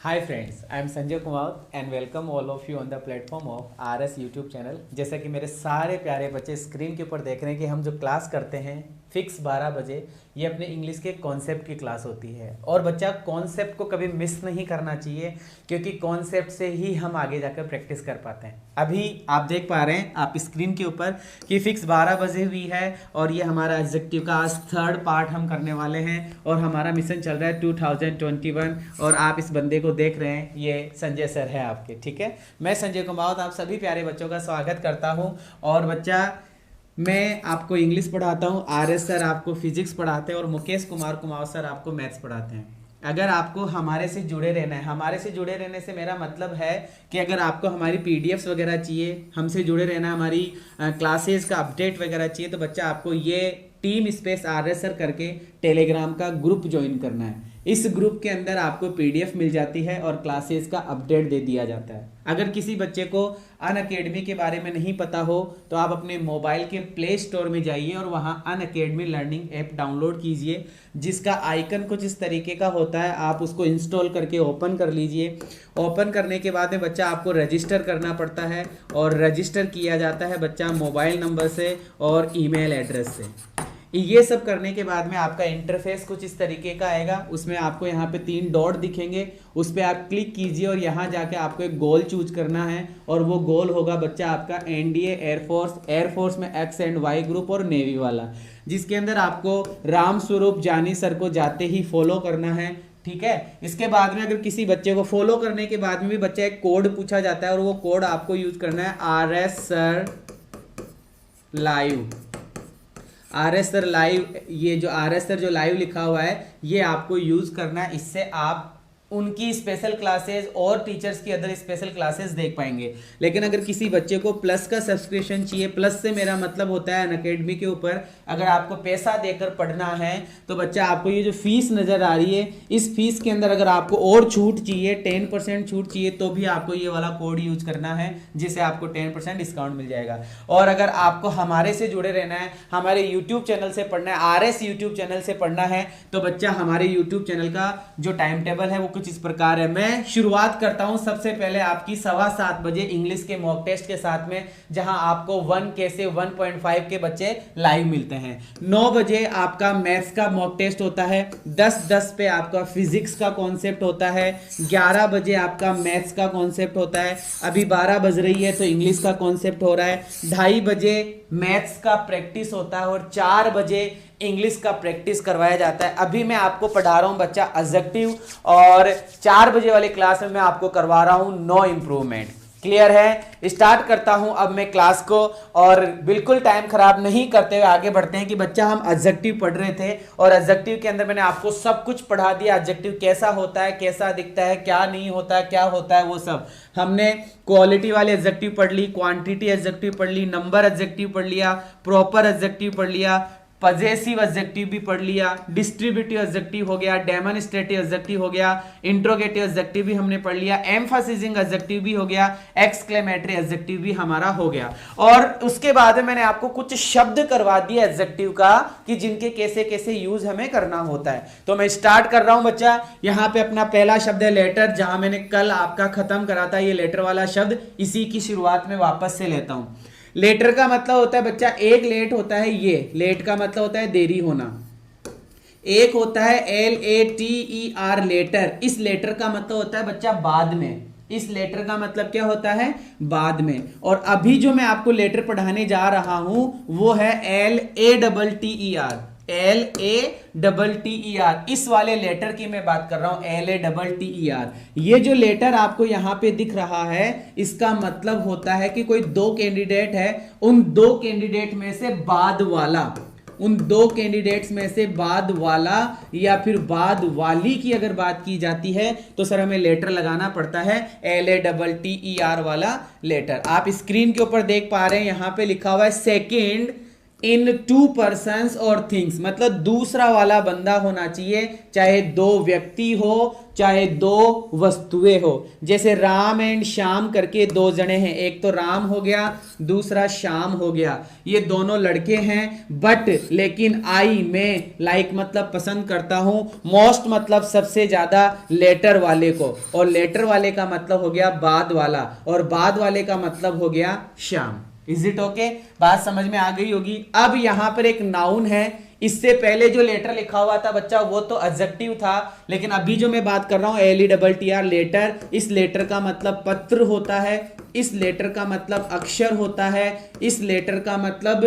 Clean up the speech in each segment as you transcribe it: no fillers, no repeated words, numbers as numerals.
Hi friends, I am Sanjay Kumar and welcome all of you on the platform of RS YouTube channel. जैसा कि मेरे सारे प्यारे बच्चे स्क्रीन के ऊपर देख रहे हैं कि हम जो क्लास करते हैं फिक्स 12 बजे, ये अपने इंग्लिश के कॉन्सेप्ट की क्लास होती है। और बच्चा कॉन्सेप्ट को कभी मिस नहीं करना चाहिए, क्योंकि कॉन्सेप्ट से ही हम आगे जाकर प्रैक्टिस कर पाते हैं। अभी आप देख पा रहे हैं आप स्क्रीन के ऊपर कि फिक्स 12 बजे हुई है और ये हमारा एडजेक्टिव का आज थर्ड पार्ट हम करने वाले हैं और हमारा मिशन चल रहा है 2021। और आप इस बंदे को देख रहे हैं, ये संजय सर है आपके, ठीक है। मैं संजय कुमार आप सभी प्यारे बच्चों का स्वागत करता हूँ। और बच्चा, मैं आपको इंग्लिश पढ़ाता हूँ, आरएस सर आपको फिजिक्स पढ़ाते हैं और मुकेश कुमार सर आपको मैथ्स पढ़ाते हैं। अगर आपको हमारे से जुड़े रहना है, हमारे से जुड़े रहने से मेरा मतलब है कि अगर आपको हमारी पीडीएफ्स वगैरह चाहिए, हमसे जुड़े रहना, हमारी क्लासेस का अपडेट वगैरह चाहिए, तो बच्चा आपको ये टीम स्पेस आरएस सर करके टेलीग्राम का ग्रुप ज्वाइन करना है। इस ग्रुप के अंदर आपको पीडीएफ मिल जाती है और क्लासेस का अपडेट दे दिया जाता है। अगर किसी बच्चे को अनअकैडमी के बारे में नहीं पता हो तो आप अपने मोबाइल के प्ले स्टोर में जाइए और वहाँ अनअकैडमी लर्निंग ऐप डाउनलोड कीजिए, जिसका आइकन कुछ इस तरीके का होता है। आप उसको इंस्टॉल करके ओपन कर लीजिए। ओपन करने के बाद में बच्चा आपको रजिस्टर करना पड़ता है और रजिस्टर किया जाता है बच्चा मोबाइल नंबर से और ईमेल एड्रेस से। ये सब करने के बाद में आपका इंटरफेस कुछ इस तरीके का आएगा। उसमें आपको यहाँ पे 3 डॉट दिखेंगे, उस पर आप क्लिक कीजिए और यहाँ जाके आपको एक गोल चूज करना है और वो गोल होगा बच्चा आपका एनडीए एयरफोर्स में एक्स एंड वाई ग्रुप और नेवी वाला, जिसके अंदर आपको राम स्वरूप जानी सर को जाते ही फॉलो करना है, ठीक है। इसके बाद में अगर किसी बच्चे को फॉलो करने के बाद में भी बच्चा एक कोड पूछा जाता है और वो कोड आपको यूज करना है आरएस सर लाइव। ये जो आरएस सर जो लाइव लिखा हुआ है ये आपको यूज करना है। इससे आप उनकी स्पेशल क्लासेस और टीचर्स की अदर स्पेशल क्लासेस देख पाएंगे। लेकिन अगर किसी बच्चे को प्लस का सब्सक्रिप्शन चाहिए, प्लस से मेरा मतलब होता है अनअकैडमी के ऊपर अगर आपको पैसा देकर पढ़ना है, तो बच्चा आपको ये जो फीस नजर आ रही है, इस फीस के अंदर अगर आपको और छूट चाहिए, 10% छूट चाहिए, तो भी आपको ये वाला कोड यूज करना है, जिससे आपको 10% डिस्काउंट मिल जाएगा। और अगर आपको हमारे से जुड़े रहना है, हमारे यूट्यूब चैनल से पढ़ना है, आरएस यूट्यूब चैनल से पढ़ना है, तो बच्चा हमारे यूट्यूब चैनल का जो टाइम टेबल है वो कुछ इस प्रकार है। मैं शुरुआत करता हूं सबसे पहले आपकी 7:15 बजे इंग्लिश के मॉक टेस्ट के साथ में, जहां आपको 1K से 1.5 के बच्चे लाइव मिलते हैं। 9 बजे आपका मैथ्स का मॉक टेस्ट होता है। 10:10 पे आपका फिजिक्स का कॉन्सेप्ट होता है। 11 बजे आपका मैथ्स का कॉन्सेप्ट होता है। अभी 12 बज रही है तो इंग्लिश का कॉन्सेप्ट हो रहा है। 2:30 बजे मैथ्स का प्रैक्टिस होता है और 4 बजे इंग्लिश का प्रैक्टिस करवाया जाता है। अभी मैं आपको पढ़ा रहा हूं बच्चा एडजेक्टिव और 4 बजे वाली क्लास में मैं आपको करवा रहा हूं नो इंप्रूवमेंट। क्लियर है? स्टार्ट करता हूं अब मैं क्लास को और बिल्कुल टाइम खराब नहीं करते हुए आगे बढ़ते हैं कि बच्चा हम एडजेक्टिव पढ़ रहे थे और एडजेक्टिव के अंदर मैंने आपको सब कुछ पढ़ा दिया। एडजेक्टिव कैसा होता है, कैसा दिखता है, क्या नहीं होता है, क्या होता है, वो सब हमने क्वालिटी वाले एडजेक्टिव पढ़ ली, क्वांटिटी एडजेक्टिव पढ़ ली, नंबर एडजेक्टिव पढ़ लिया, प्रॉपर एडजेक्टिव पढ़ लिया, पजेसिव एडजेक्टिव भी पढ़ लिया, डिस्ट्रीब्यूटिव एडजेक्टिव हो गया, डेमोन्स्ट्रेटिव एडजेक्टिव हो गया, इंट्रोगेटिव एडजेक्टिव भी हमने पढ़ लिया, एम्फसाइजिंग एडजेक्टिव भी हो गया, एक्सक्लेमेटरी एडजेक्टिव भी हमारा हो गया। और उसके बाद में मैंने आपको कुछ शब्द करवा दिए एडजेक्टिव का कि जिनके कैसे कैसे यूज हमें करना होता है। तो मैं स्टार्ट कर रहा हूं बच्चा। यहां पे अपना पहला शब्द है लेटर, जहां मैंने कल आपका खत्म करा था ये लेटर वाला शब्द, इसी की शुरुआत में वापस से लेता हूं। लेटर का मतलब होता है बच्चा, एक लेट होता है, ये लेट का मतलब होता है देरी होना। एक होता है LATER लेटर, इस लेटर का मतलब होता है बच्चा बाद में। इस लेटर का मतलब क्या होता है? बाद में। और अभी जो मैं आपको लेटर पढ़ाने जा रहा हूं वो है LATER। इस वाले लेटर की मैं बात कर रहा हूं, LATER। ये जो लेटर आपको यहां पे दिख रहा है, इसका मतलब होता है कि कोई 2 कैंडिडेट है, उन 2 कैंडिडेट में से बाद वाला या फिर बाद वाली की अगर बात की जाती है तो सर हमें लेटर लगाना पड़ता है LATER वाला लेटर। आप स्क्रीन के ऊपर देख पा रहे हैं, यहां पे लिखा हुआ है सेकेंड इन टू पर्सन्स और थिंग्स, मतलब दूसरा वाला बंदा होना चाहिए, चाहे दो व्यक्ति हो चाहे दो वस्तुएं हो। जैसे राम एंड श्याम करके दो जने हैं, एक तो राम हो गया दूसरा श्याम हो गया, ये दोनों लड़के हैं। बट लेकिन आई में लाइक मतलब पसंद करता हूं, मोस्ट मतलब सबसे ज्यादा लेटर वाले को, और लेटर वाले का मतलब हो गया बाद वाला, और बाद वाले का मतलब हो गया श्याम। Is it okay? बात समझ में आ गई होगी। अब यहां पर एक नाउन है, इससे पहले जो लेटर लिखा हुआ था बच्चा वो तो एडजेक्टिव था, लेकिन अभी जो मैं बात कर रहा हूं LETTR लेटर, इस लेटर का मतलब पत्र होता है, इस लेटर का मतलब अक्षर होता है, इस लेटर का मतलब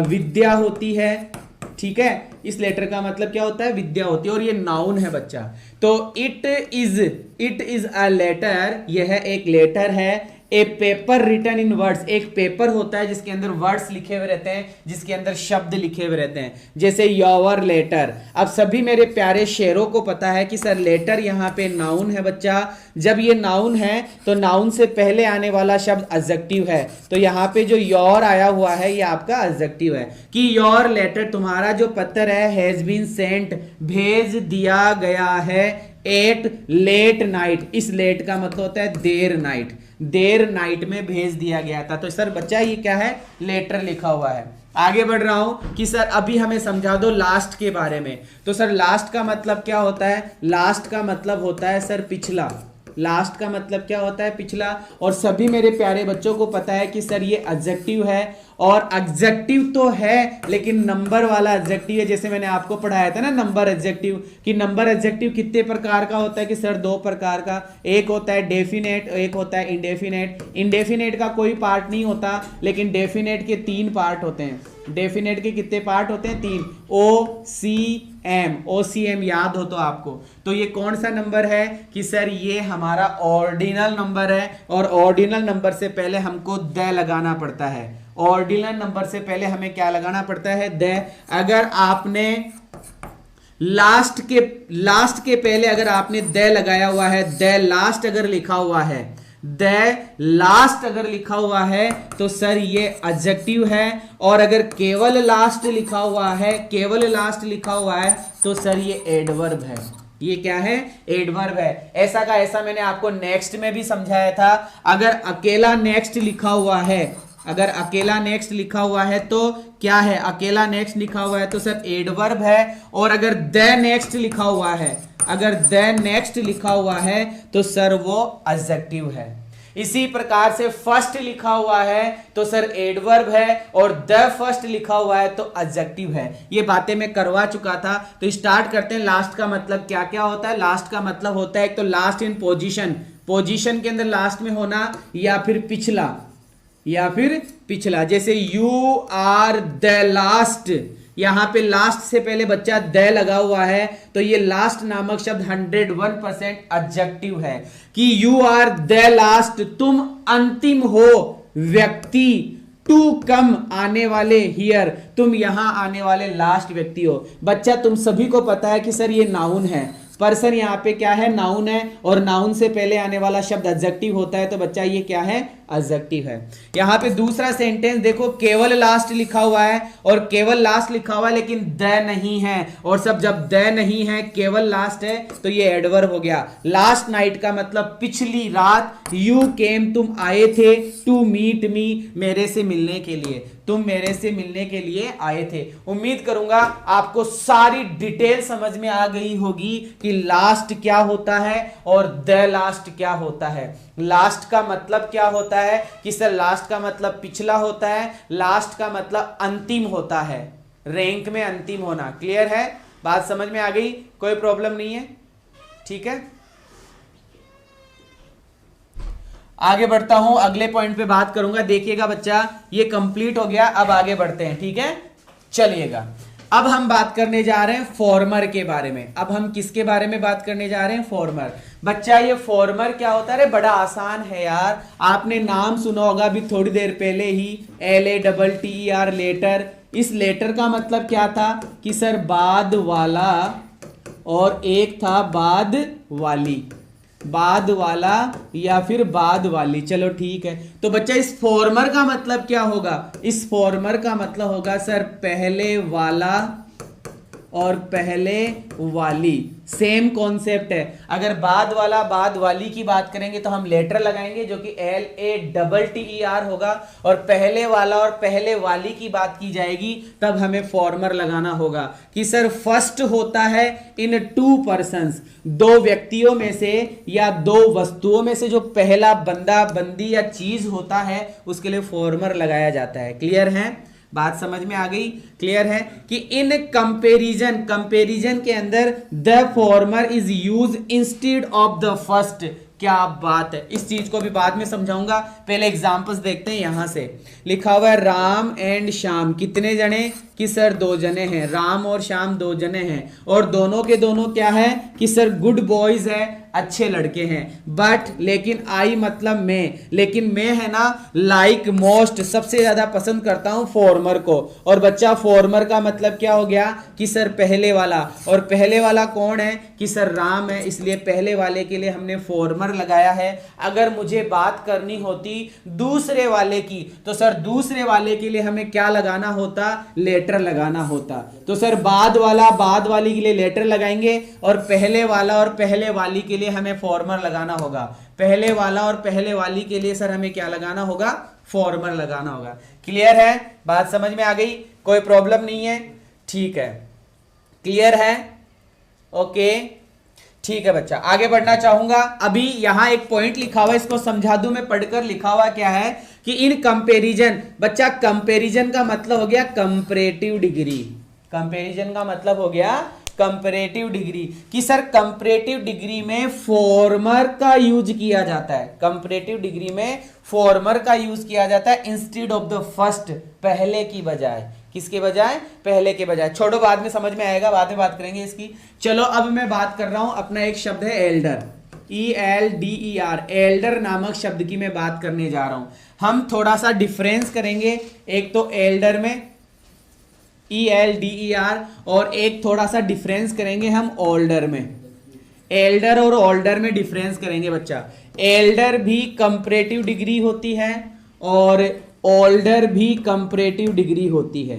विद्या होती है। ठीक है, इस लेटर का मतलब क्या होता है? विद्या होती है, और ये नाउन है बच्चा। तो इट इज अ लेटर, यह एक लेटर है। ए पेपर रिटन इन वर्ड्स, एक पेपर होता है जिसके अंदर वर्ड्स लिखे हुए रहते हैं, जिसके अंदर शब्द लिखे हुए रहते हैं, जैसे योर लेटर। अब सभी मेरे प्यारे शेरों को पता है कि सर लेटर यहाँ पे नाउन है बच्चा। जब ये नाउन है तो नाउन से पहले आने वाला शब्द एडजेक्टिव है, तो यहाँ पे जो योर आया हुआ है ये आपका एडजेक्टिव है कि योर लेटर, तुम्हारा जो पत्र है, हैज बीन सेंट, भेज दिया गया है, एट लेट नाइट, इस लेट का मतलब होता है देर नाइट, देर नाइट में भेज दिया गया था। तो सर बच्चा ये क्या है? लेटर लिखा हुआ है। आगे बढ़ रहा हूं कि सर अभी हमें समझा दो लास्ट के बारे में। तो सर लास्ट का मतलब क्या होता है? लास्ट का मतलब होता है सर पिछला। लास्ट का मतलब क्या होता है? पिछला। और सभी मेरे प्यारे बच्चों को पता है कि सर ये एडजेक्टिव है, और एडजेक्टिव तो है लेकिन नंबर वाला एडजेक्टिव है। जैसे मैंने आपको पढ़ाया था ना नंबर एडजेक्टिव, कि नंबर एडजेक्टिव कितने प्रकार का होता है? कि सर दो प्रकार का, एक होता है डेफिनेट, एक होता है इंडेफिनेट। इंडेफिनेट का कोई पार्ट नहीं होता, लेकिन डेफिनेट के 3 पार्ट होते हैं। डेफिनेट के कितने पार्ट होते हैं? 3। OCM, OCM याद हो तो आपको। तो ये कौन सा नंबर है? कि सर ये हमारा ऑर्डिनल नंबर है, और ऑर्डिनल नंबर से पहले हमको द लगाना पड़ता है। ऑर्डिनल नंबर से पहले हमें क्या लगाना पड़ता है? द। अगर आपने लास्ट के पहले अगर आपने द लगाया हुआ है, द लास्ट अगर लिखा हुआ है, द लास्ट अगर लिखा हुआ है तो सर ये एडजेक्टिव है। और अगर केवल लास्ट लिखा हुआ है, केवल लास्ट लिखा हुआ है तो सर ये एडवर्ब है। ये क्या है? एडवर्ब है। ऐसा का ऐसा मैंने आपको नेक्स्ट में भी समझाया था। अगर अकेला नेक्स्ट लिखा हुआ है, अगर अकेला नेक्स्ट लिखा हुआ है तो क्या है? अकेला नेक्स्ट लिखा हुआ है तो सर एडवर्ब है। और अगर द नेक्स्ट लिखा हुआ है, अगर द नेक्स्ट लिखा हुआ है तो सर वो एडजेक्टिव है। इसी प्रकार से फर्स्ट लिखा हुआ है तो सर एडवर्ब है, और द फर्स्ट लिखा हुआ है तो एडजेक्टिव है। ये बातें मैं करवा चुका था। तो स्टार्ट करते हैं। लास्ट का मतलब क्या क्या होता है? लास्ट का मतलब होता है एक तो लास्ट इन पोजीशन, पोजीशन के अंदर लास्ट में होना, या फिर पिछला, या फिर पिछला। जैसे यू आर द लास्ट, यहां पे लास्ट से पहले बच्चा द लगा हुआ है तो ये लास्ट नामक शब्द 101% एडजेक्टिव है कि यू आर द लास्ट, तुम अंतिम हो व्यक्ति, टू कम आने वाले, हियर तुम यहां आने वाले लास्ट व्यक्ति हो। बच्चा तुम सभी को पता है कि सर ये नाउन है, पर्सन यहाँ पे क्या है? नाउन है, और नाउन से पहले आने वाला शब्द एडजेक्टिव होता है, तो बच्चा ये क्या है? एडजेक्टिव है। यहाँ पे दूसरा सेंटेंस देखो, केवल लास्ट लिखा हुआ है, और केवल लास्ट लिखा हुआ है लेकिन द नहीं है, और सब जब द नहीं है केवल लास्ट है तो ये एडवर्ब हो गया। लास्ट नाइट का मतलब पिछली रात, यू केम तुम आए थे, टू मीट मी मेरे से मिलने के लिए, तुम मेरे से मिलने के लिए आए थे। उम्मीद करूंगा आपको सारी डिटेल समझ में आ गई होगी कि लास्ट क्या होता है और द लास्ट क्या होता है। लास्ट का मतलब क्या होता है? कि सर लास्ट का मतलब पिछला होता है, लास्ट का मतलब अंतिम होता है, रैंक में अंतिम होना। क्लियर है? बात समझ में आ गई? कोई प्रॉब्लम नहीं है? ठीक है, आगे बढ़ता हूं, अगले पॉइंट पे बात करूंगा। देखिएगा बच्चा, ये कंप्लीट हो गया, अब आगे बढ़ते हैं। ठीक है, चलिएगा। अब हम बात करने जा रहे हैं फॉर्मर के बारे में। अब हम किसके बारे में बात करने जा रहे हैं? फॉर्मर। बच्चा ये फॉर्मर क्या होता है? अरे बड़ा आसान है यार, आपने नाम सुना होगा अभी थोड़ी देर पहले ही, LATTER लेटर। इस लेटर का मतलब क्या था? कि सर बाद वाला, और एक था बाद वाली। बाद वाला या फिर बाद वाली। चलो ठीक है, तो बच्चा इस फॉर्मर का मतलब क्या होगा? इस फॉर्मर का मतलब होगा सर पहले वाला और पहले वाली, सेम कॉन्सेप्ट है। अगर बाद वाला बाद वाली की बात करेंगे तो हम लेटर लगाएंगे जो कि LATTER होगा, और पहले वाला और पहले वाली की बात की जाएगी तब हमें फॉर्मर लगाना होगा कि सर फर्स्ट होता है इन 2 पर्सन्स, 2 व्यक्तियों में से या 2 वस्तुओं में से जो पहला बंदा बंदी या चीज होता है उसके लिए फॉर्मर लगाया जाता है। क्लियर है? बात समझ में आ गई? क्लियर है कि इन कंपैरिजन के अंदर the former is use instead of the first. क्या बात है, इस चीज को भी बाद में समझाऊंगा, पहले एग्जांपल्स देखते हैं। यहां से लिखा हुआ है राम एंड श्याम, कितने जने? कि सर 2 जने हैं, राम और श्याम 2 जने हैं, और दोनों के दोनों क्या है? कि सर गुड बॉयज है, अच्छे लड़के हैं। बट लेकिन आई मतलब मैं, लेकिन मैं है ना लाइक मोस्ट, सबसे ज्यादा पसंद करता हूं फॉर्मर को। और बच्चा फॉर्मर का मतलब क्या हो गया? कि सर पहले वाला, और पहले वाला कौन है? कि सर राम है, इसलिए पहले वाले के लिए हमने फॉर्मर लगाया है। अगर मुझे बात करनी होती दूसरे वाले की तो सर दूसरे वाले के लिए हमें क्या लगाना होता? लेटर लगाना होता। तो सर बाद वाला बाद वाली के लिए लेटर लगाएंगे, और पहले वाला और पहले वाली के लिए हमें फॉर्मर लगाना होगा। पहले वाला और पहले वाली के लिए सर हमें क्या लगाना होगा? फॉर्मर लगाना होगा। क्लियर है? बात समझ में आ गई? कोई प्रॉब्लम नहीं है? ठीक है, क्लियर है? ओके, ठीक है बच्चा, आगे बढ़ना चाहूंगा। अभी यहां एक पॉइंट लिखा हुआ है, इसको समझा दूं मैं पढ़कर। लिखा हुआ क्या है कि इन कंपैरिजन, बच्चा कंपैरिजन का मतलब हो गया कंपैरेटिव डिग्री। कंपैरिजन का मतलब हो गया कंपैरेटिव डिग्री, कि सर कंपैरेटिव डिग्री में फॉर्मर का यूज किया जाता है। कंपैरेटिव डिग्री में फॉर्मर का यूज किया जाता है इंस्टेड ऑफ द फर्स्ट, पहले की बजाय। किसके बजाय? पहले के बजाय। छोड़ो, बाद में समझ में आएगा, बाद में बात करेंगे इसकी। चलो अब मैं बात कर रहा हूं, अपना एक शब्द है एल्डर, ELDER, एल्डर नामक शब्द की मैं बात करने जा रहा हूं। हम थोड़ा सा डिफरेंस करेंगे, एक तो एल्डर में ELDER, और एक थोड़ा सा डिफरेंस करेंगे हम ओल्डर में। एल्डर और ओल्डर में डिफरेंस करेंगे बच्चा। एल्डर भी कंपैरेटिव डिग्री होती है और ओल्डर भी कंपैरेटिव डिग्री होती है।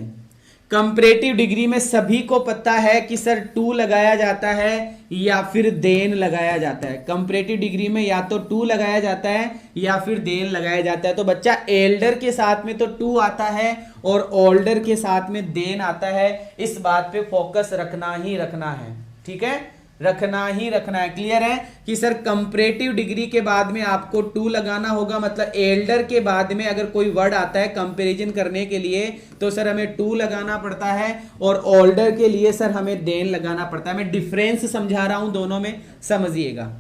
कंपैरेटिव डिग्री में सभी को पता है कि सर टू लगाया जाता है या फिर देन लगाया जाता है। कंपैरेटिव डिग्री में या तो टू लगाया जाता है या फिर देन लगाया जाता है। तो बच्चा एल्डर के साथ में तो टू आता है और ओल्डर के साथ में देन आता है। इस बात पे फोकस रखना ही रखना है, ठीक है, रखना ही रखना है। क्लियर है कि सर कंपैरेटिव डिग्री के बाद में आपको टू लगाना होगा, मतलब एल्डर के बाद में अगर कोई वर्ड आता है कंपैरिजन करने के लिए तो सर हमें टू लगाना पड़ता है, और ओल्डर के लिए सर हमें देन लगाना पड़ता है। मैं डिफरेंस समझा रहा हूं दोनों में, समझिएगा।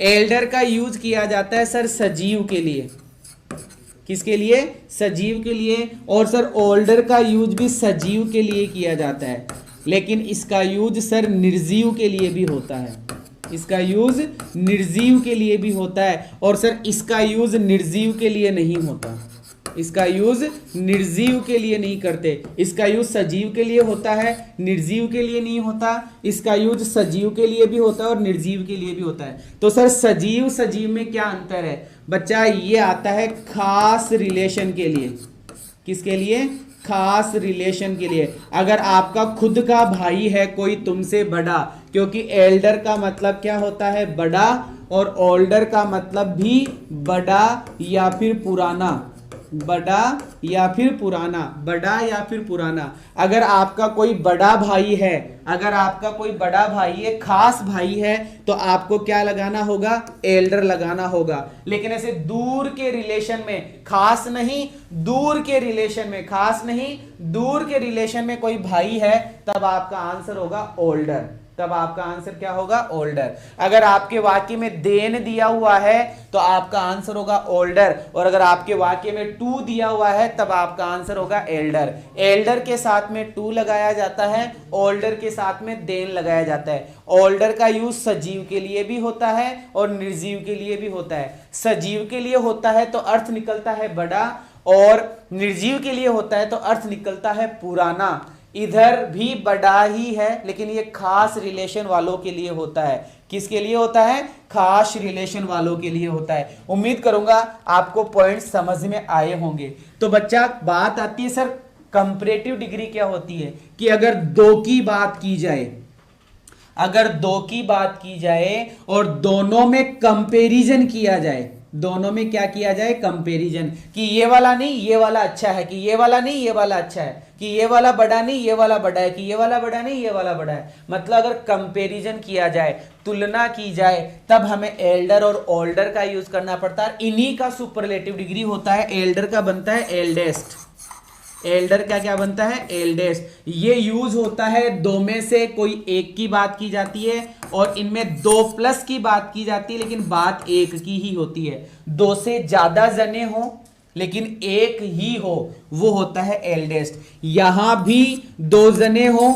एल्डर का यूज किया जाता है सर सजीव के लिए। किसके लिए? सजीव के लिए। और सर ओल्डर का यूज भी सजीव के लिए किया जाता है, लेकिन इसका यूज सर निर्जीव के लिए भी होता है। इसका यूज निर्जीव के लिए भी होता है, और सर इसका यूज निर्जीव के लिए नहीं होता। इसका यूज निर्जीव के लिए नहीं करते। इसका यूज सजीव के लिए होता है, निर्जीव के लिए नहीं होता। इसका यूज सजीव के लिए भी होता है और निर्जीव के लिए भी होता है। तो सर सजीव सजीव में क्या अंतर है बच्चा? ये आता है खास रिलेशन के लिए। किसके लिए? खास रिलेशन के लिए। अगर आपका खुद का भाई है कोई तुमसे बड़ा, क्योंकि एल्डर का मतलब क्या होता है? बड़ा, और ओल्डर का मतलब भी बड़ा या फिर पुराना। बड़ा या फिर पुराना, बड़ा या फिर पुराना। अगर आपका कोई बड़ा भाई है, अगर आपका कोई बड़ा भाई है, खास भाई है, तो आपको क्या लगाना होगा? एल्डर लगाना होगा। लेकिन ऐसे दूर के रिलेशन में, खास नहीं दूर के रिलेशन में, खास नहीं दूर के रिलेशन में कोई भाई है, तब आपका आंसर होगा ओल्डर। तब आपका आंसर क्या होगा? ओल्डर। अगर आपके वाक्य में देन दिया हुआ है तो आपका आंसर होगा ओल्डर, और अगर आपके वाक्य में टू दिया हुआ है तब आपका आंसर होगा एल्डर। एल्डर के साथ में टू लगाया जाता है, ओल्डर के साथ में देन लगाया जाता है। ओल्डर का यूज सजीव के लिए भी होता है और निर्जीव के लिए भी होता है। सजीव के लिए होता है तो अर्थ निकलता है बड़ा, और निर्जीव के लिए होता है तो अर्थ निकलता है पुराना। इधर भी बड़ा ही है, लेकिन ये खास रिलेशन वालों के लिए होता है। किसके लिए होता है? खास रिलेशन वालों के लिए होता है। उम्मीद करूंगा आपको पॉइंट समझ में आए होंगे। तो बच्चा बात आती है सर कंपैरेटिव डिग्री क्या होती है, कि अगर दो की बात की जाए, अगर दो की बात की जाए और दोनों में कंपैरिजन किया जाए, दोनों में क्या किया जाए? कंपैरिजन, कि ये वाला नहीं ये वाला अच्छा है, कि ये वाला नहीं ये वाला अच्छा है, कि ये वाला बड़ा नहीं ये वाला बड़ा है, कि ये वाला बड़ा नहीं ये वाला बड़ा है। मतलब अगर कंपैरिजन किया जाए, तुलना की जाए, तब हमें एल्डर और ओल्डर का यूज करना पड़ता है। इन्हीं का सुपरलेटिव डिग्री होता है। एल्डर का बनता है एल्डेस्ट। एल्डर का क्या बनता है? एल्डेस्ट। ये यूज होता है दो में से कोई एक की बात की जाती है, और इनमें दो प्लस की बात की जाती है, लेकिन बात एक की ही होती है। दो से ज्यादा जने हो लेकिन एक ही हो, वो होता है एल्डेस्ट। यहां भी दो जने हो,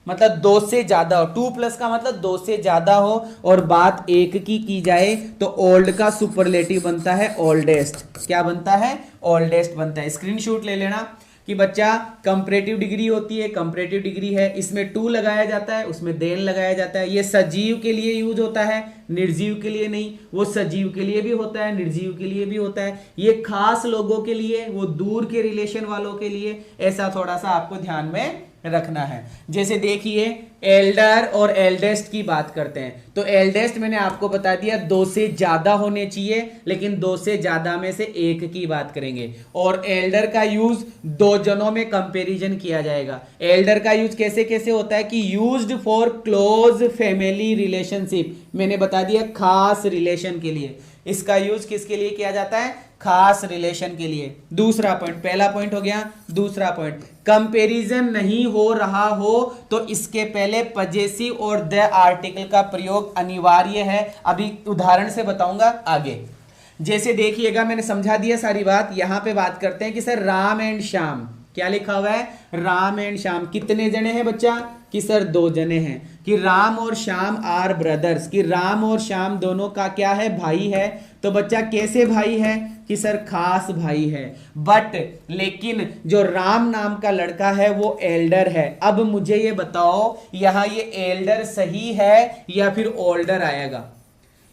मतलब दो से ज्यादा हो, 2+ का मतलब दो से ज्यादा हो, और बात एक की जाए तो ओल्ड का सुपरलेटिव बनता है ओल्डेस्ट। क्या बनता है? ओल्डेस्ट बनता है। स्क्रीनशॉट ले लेना कि बच्चा कंपैरेटिव डिग्री होती है, कंपैरेटिव डिग्री है, इसमें टू लगाया जाता है, उसमें देन लगाया जाता है। ये सजीव के लिए यूज होता है, निर्जीव के लिए नहीं। वो सजीव के लिए भी होता है, निर्जीव के लिए भी होता है। ये खास लोगों के लिए, वो दूर के रिलेशन वालों के लिए, ऐसा थोड़ा सा आपको ध्यान में रखना है। जैसे देखिए एल्डर और एल्डेस्ट की बात करते हैं, तो एल्डेस्ट मैंने आपको बता दिया दो से ज्यादा होने चाहिए, लेकिन दो से ज्यादा में से एक की बात करेंगे। और एल्डर का यूज दो जनों में कंपैरिजन किया जाएगा। एल्डर का यूज कैसे कैसे होता है, कि used for close family relationship, मैंने बता दिया खास रिलेशन के लिए। इसका यूज किसके लिए किया जाता है? खास रिलेशन के लिए। दूसरा पॉइंट, पहला पॉइंट हो गया। दूसरा पॉइंट, कंपैरिजन नहीं हो रहा हो तो इसके पहले पजेसिव और द आर्टिकल का प्रयोग अनिवार्य है। अभी उदाहरण से बताऊंगा आगे। जैसे देखिएगा, मैंने समझा दिया सारी बात। यहां पे बात करते हैं कि सर राम एंड श्याम, क्या लिखा हुआ है? राम एंड श्याम। कितने जने हैं बच्चा? कि सर दो जने हैं। कि राम और श्याम आर ब्रदर्स, कि राम और श्याम दोनों का क्या है? भाई है। तो बच्चा कैसे भाई है? कि सर खास भाई है। बट लेकिन जो राम नाम का लड़का है वो एल्डर है। अब मुझे ये बताओ, यहां ये एल्डर सही है या फिर ओल्डर आएगा?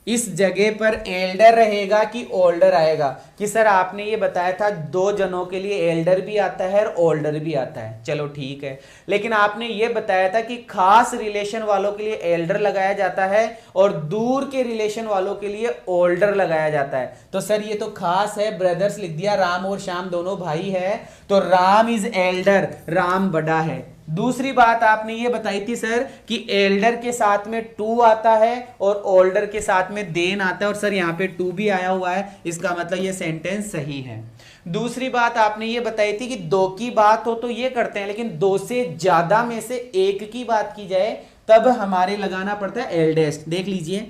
इस जगह पर एल्डर रहेगा कि ओल्डर आएगा? कि सर आपने ये बताया था दो जनों के लिए एल्डर भी आता है और ओल्डर भी आता है। चलो ठीक है, लेकिन आपने ये बताया था कि खास रिलेशन वालों के लिए एल्डर लगाया जाता है और दूर के रिलेशन वालों के लिए ओल्डर लगाया जाता है। तो सर ये तो खास है, ब्रदर्स लिख दिया, राम और श्याम दोनों भाई है, तो राम इज एल्डर, राम बड़ा है। दूसरी बात आपने ये बताई थी सर कि एल्डर के साथ में टू आता है और ओल्डर के साथ में देन आता है, और सर यहाँ पे टू भी आया हुआ है, इसका मतलब ये सेंटेंस सही है। दूसरी बात आपने ये बताई थी कि दो की बात हो तो ये करते हैं, लेकिन दो से ज्यादा में से एक की बात की जाए तब हमारे लगाना पड़ता है एल्डेस्ट। देख लीजिए,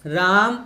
राम,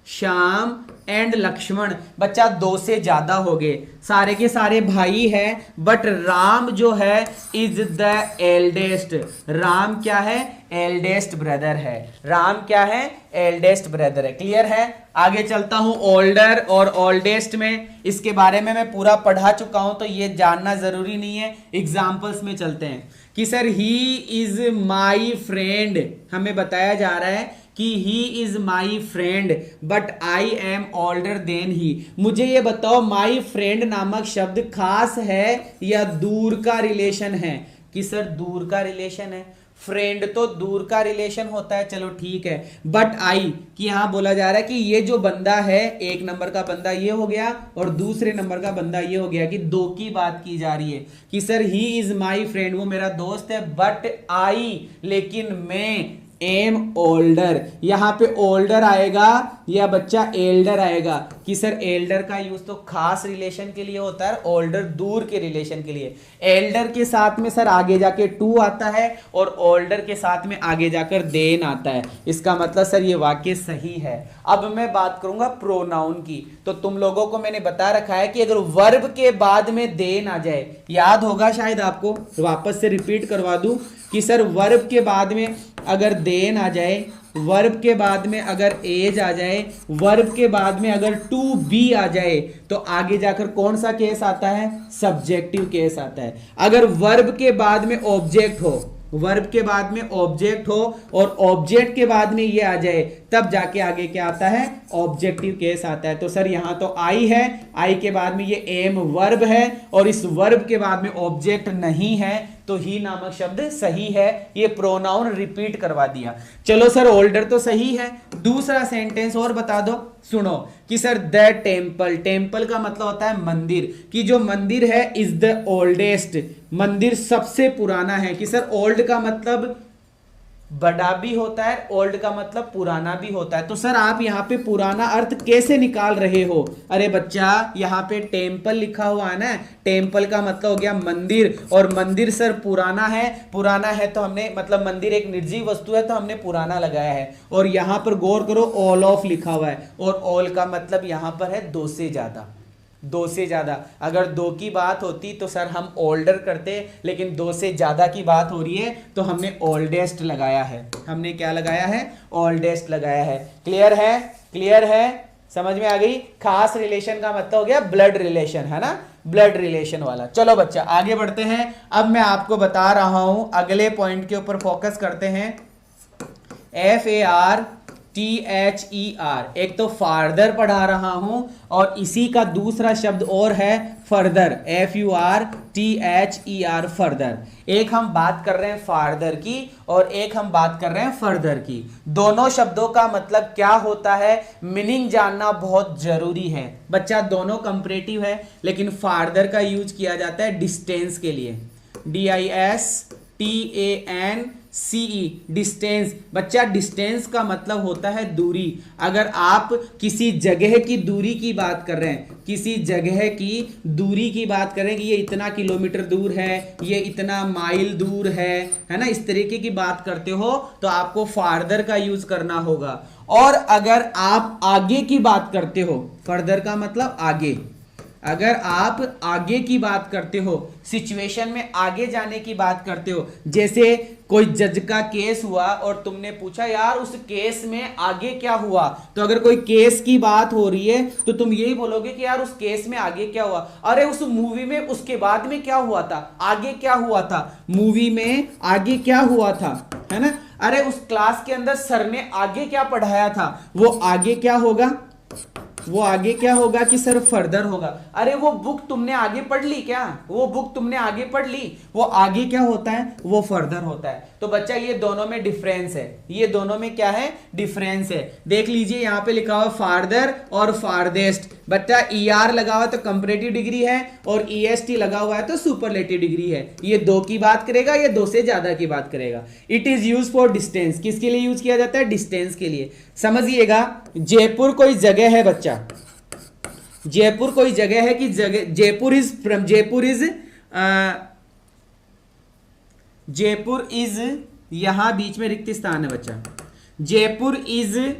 श्याम एंड लक्ष्मण। बच्चा दो से ज्यादा हो गए, सारे के सारे भाई हैं, बट राम जो है इज द एल्डेस्ट। राम क्या है? एल्डेस्ट ब्रदर है। राम क्या है? एल्डेस्ट ब्रदर है। क्लियर है? आगे चलता हूं ओल्डर और ओल्डेस्ट में। इसके बारे में मैं पूरा पढ़ा चुका हूं, तो ये जानना जरूरी नहीं है। एग्जाम्पल्स में चलते हैं कि sir he is my friend, हमें बताया जा रहा है कि he is my friend but I am older than he. मुझे ये बताओ, माई फ्रेंड नामक शब्द खास है या दूर का रिलेशन है? कि सर दूर का रिलेशन है। फ्रेंड तो दूर का रिलेशन होता है, चलो ठीक है। बट आई, कि यहां बोला जा रहा है कि ये जो बंदा है, एक नंबर का बंदा ये हो गया और दूसरे नंबर का बंदा ये हो गया, कि दो की बात की जा रही है। कि sir he is my friend, वो मेरा दोस्त है, बट आई, लेकिन मैं एम ओल्डर। यहां पे ओल्डर आएगा या बच्चा एल्डर आएगा? कि सर एल्डर का यूज तो खास रिलेशन के लिए होता है, ओल्डर दूर के रिलेशन के लिए। एल्डर के साथ में सर आगे जाके टू आता है और ओल्डर के साथ में आगे जाकर देन आता है। इसका मतलब सर ये वाक्य सही है। अब मैं बात करूंगा प्रोनाउन की। तो तुम लोगों को मैंने बता रखा है कि अगर वर्ब के बाद में देन आ जाए, याद होगा शायद आपको, वापस से रिपीट करवा दूं कि सर वर्ब के बाद में अगर देन आ जाए वर्ब के बाद में अगर एज आ जाए, वर्ब के बाद में अगर टू बी आ जाए, तो आगे जाकर कौन सा केस आता है? सब्जेक्टिव केस आता है। अगर वर्ब के बाद में ऑब्जेक्ट हो, वर्ब के बाद में ऑब्जेक्ट हो और ऑब्जेक्ट के बाद में ये आ जाए, तब जाके आगे क्या आता है? ऑब्जेक्टिव केस आता है। तो सर यहां तो आई है, आई के बाद में ये एम वर्ब है और इस वर्ब के बाद में ऑब्जेक्ट नहीं है, तो ही नामक शब्द सही है। ये प्रोनाउन रिपीट करवा दिया। चलो सर ओल्डर तो सही है, दूसरा सेंटेंस और बता दो। सुनो कि सर द टेम्पल, टेम्पल का मतलब होता है मंदिर, कि जो मंदिर है इज द ओल्डेस्ट, मंदिर सबसे पुराना है। कि सर ओल्ड का मतलब बड़ा भी होता है, ओल्ड का मतलब पुराना भी होता है। तो सर आप यहाँ पे पुराना अर्थ कैसे निकाल रहे हो? अरे बच्चा यहाँ पे टेम्पल लिखा हुआ है ना, टेम्पल का मतलब हो गया मंदिर, और मंदिर सर पुराना है, पुराना है तो हमने मतलब मंदिर एक निर्जीव वस्तु है तो हमने पुराना लगाया है। और यहाँ पर गौर करो ऑल ऑफ लिखा हुआ है, और ऑल का मतलब यहाँ पर है दो से ज्यादा, दो से ज्यादा। अगर दो की बात होती तो सर हम ओल्डर करते, लेकिन दो से ज्यादा की बात हो रही है तो हमने ओल्डेस्ट लगाया है। हमने क्या लगाया है? ओल्डेस्ट लगाया है। क्लियर है? क्लियर है? समझ में आ गई? खास रिलेशन का मतलब हो गया ब्लड रिलेशन, है ना, ब्लड रिलेशन वाला। चलो बच्चा आगे बढ़ते हैं। अब मैं आपको बता रहा हूं, अगले पॉइंट के ऊपर फोकस करते हैं। FARTHER, एक तो फार्दर पढ़ा रहा हूं और इसी का दूसरा शब्द और है फर्दर, FURTHER, फर्दर। एक हम बात कर रहे हैं फार्दर की और एक हम बात कर रहे हैं फर्दर की। दोनों शब्दों का मतलब क्या होता है, मीनिंग जानना बहुत जरूरी है बच्चा। दोनों कंपैरेटिव है, लेकिन फार्दर का यूज किया जाता है डिस्टेंस के लिए, DISTANCE, डिस्टेंस। बच्चा डिस्टेंस का मतलब होता है दूरी। अगर आप किसी जगह की दूरी की बात कर रहे हैं, किसी जगह की दूरी की बात करें कि ये इतना किलोमीटर दूर है, ये इतना माइल दूर है ना, इस तरीके की बात करते हो तो आपको फार्दर का यूज करना होगा। और अगर आप आगे की बात करते हो, फर्दर का मतलब आगे, अगर आप आगे की बात करते हो, सिचुएशन में आगे जाने की बात करते हो, जैसे कोई जज का केस हुआ और तुमने पूछा यार उस केस में आगे क्या हुआ, तो अगर कोई केस की बात हो रही है तो तुम यही बोलोगे कि यार उस केस में आगे क्या हुआ। अरे उस मूवी में उसके बाद में क्या हुआ था, आगे क्या हुआ था, मूवी में आगे क्या हुआ था, है ना। अरे उस क्लास के अंदर सर ने आगे क्या पढ़ाया था, वो आगे क्या होगा, वो आगे क्या होगा कि सर फर्दर होगा। अरे वो बुक तुमने आगे पढ़ ली क्या, वो बुक तुमने आगे पढ़ ली, वो आगे क्या होता है, वो फर्दर होता है। तो बच्चा ये दोनों में डिफरेंस है, ये दोनों में क्या है, डिफरेंस है। देख लीजिए यहाँ पे लिखा हुआ फार्दर और फार्देस्ट। बच्चा ER लगा हुआ तो कंपैरेटिव डिग्री है और EST लगा हुआ है तो सुपरलेटिव डिग्री है। ये दो की बात करेगा, ये दो से ज्यादा की बात करेगा। It is use for distance, किसके लिए यूज किया जाता है, डिस्टेंस के लिए। समझिएगा, जयपुर कोई जगह है बच्चा, जयपुर कोई जगह है कि जगह, जयपुर इज यहां बीच में रिक्त स्थान है बच्चा। जयपुर इज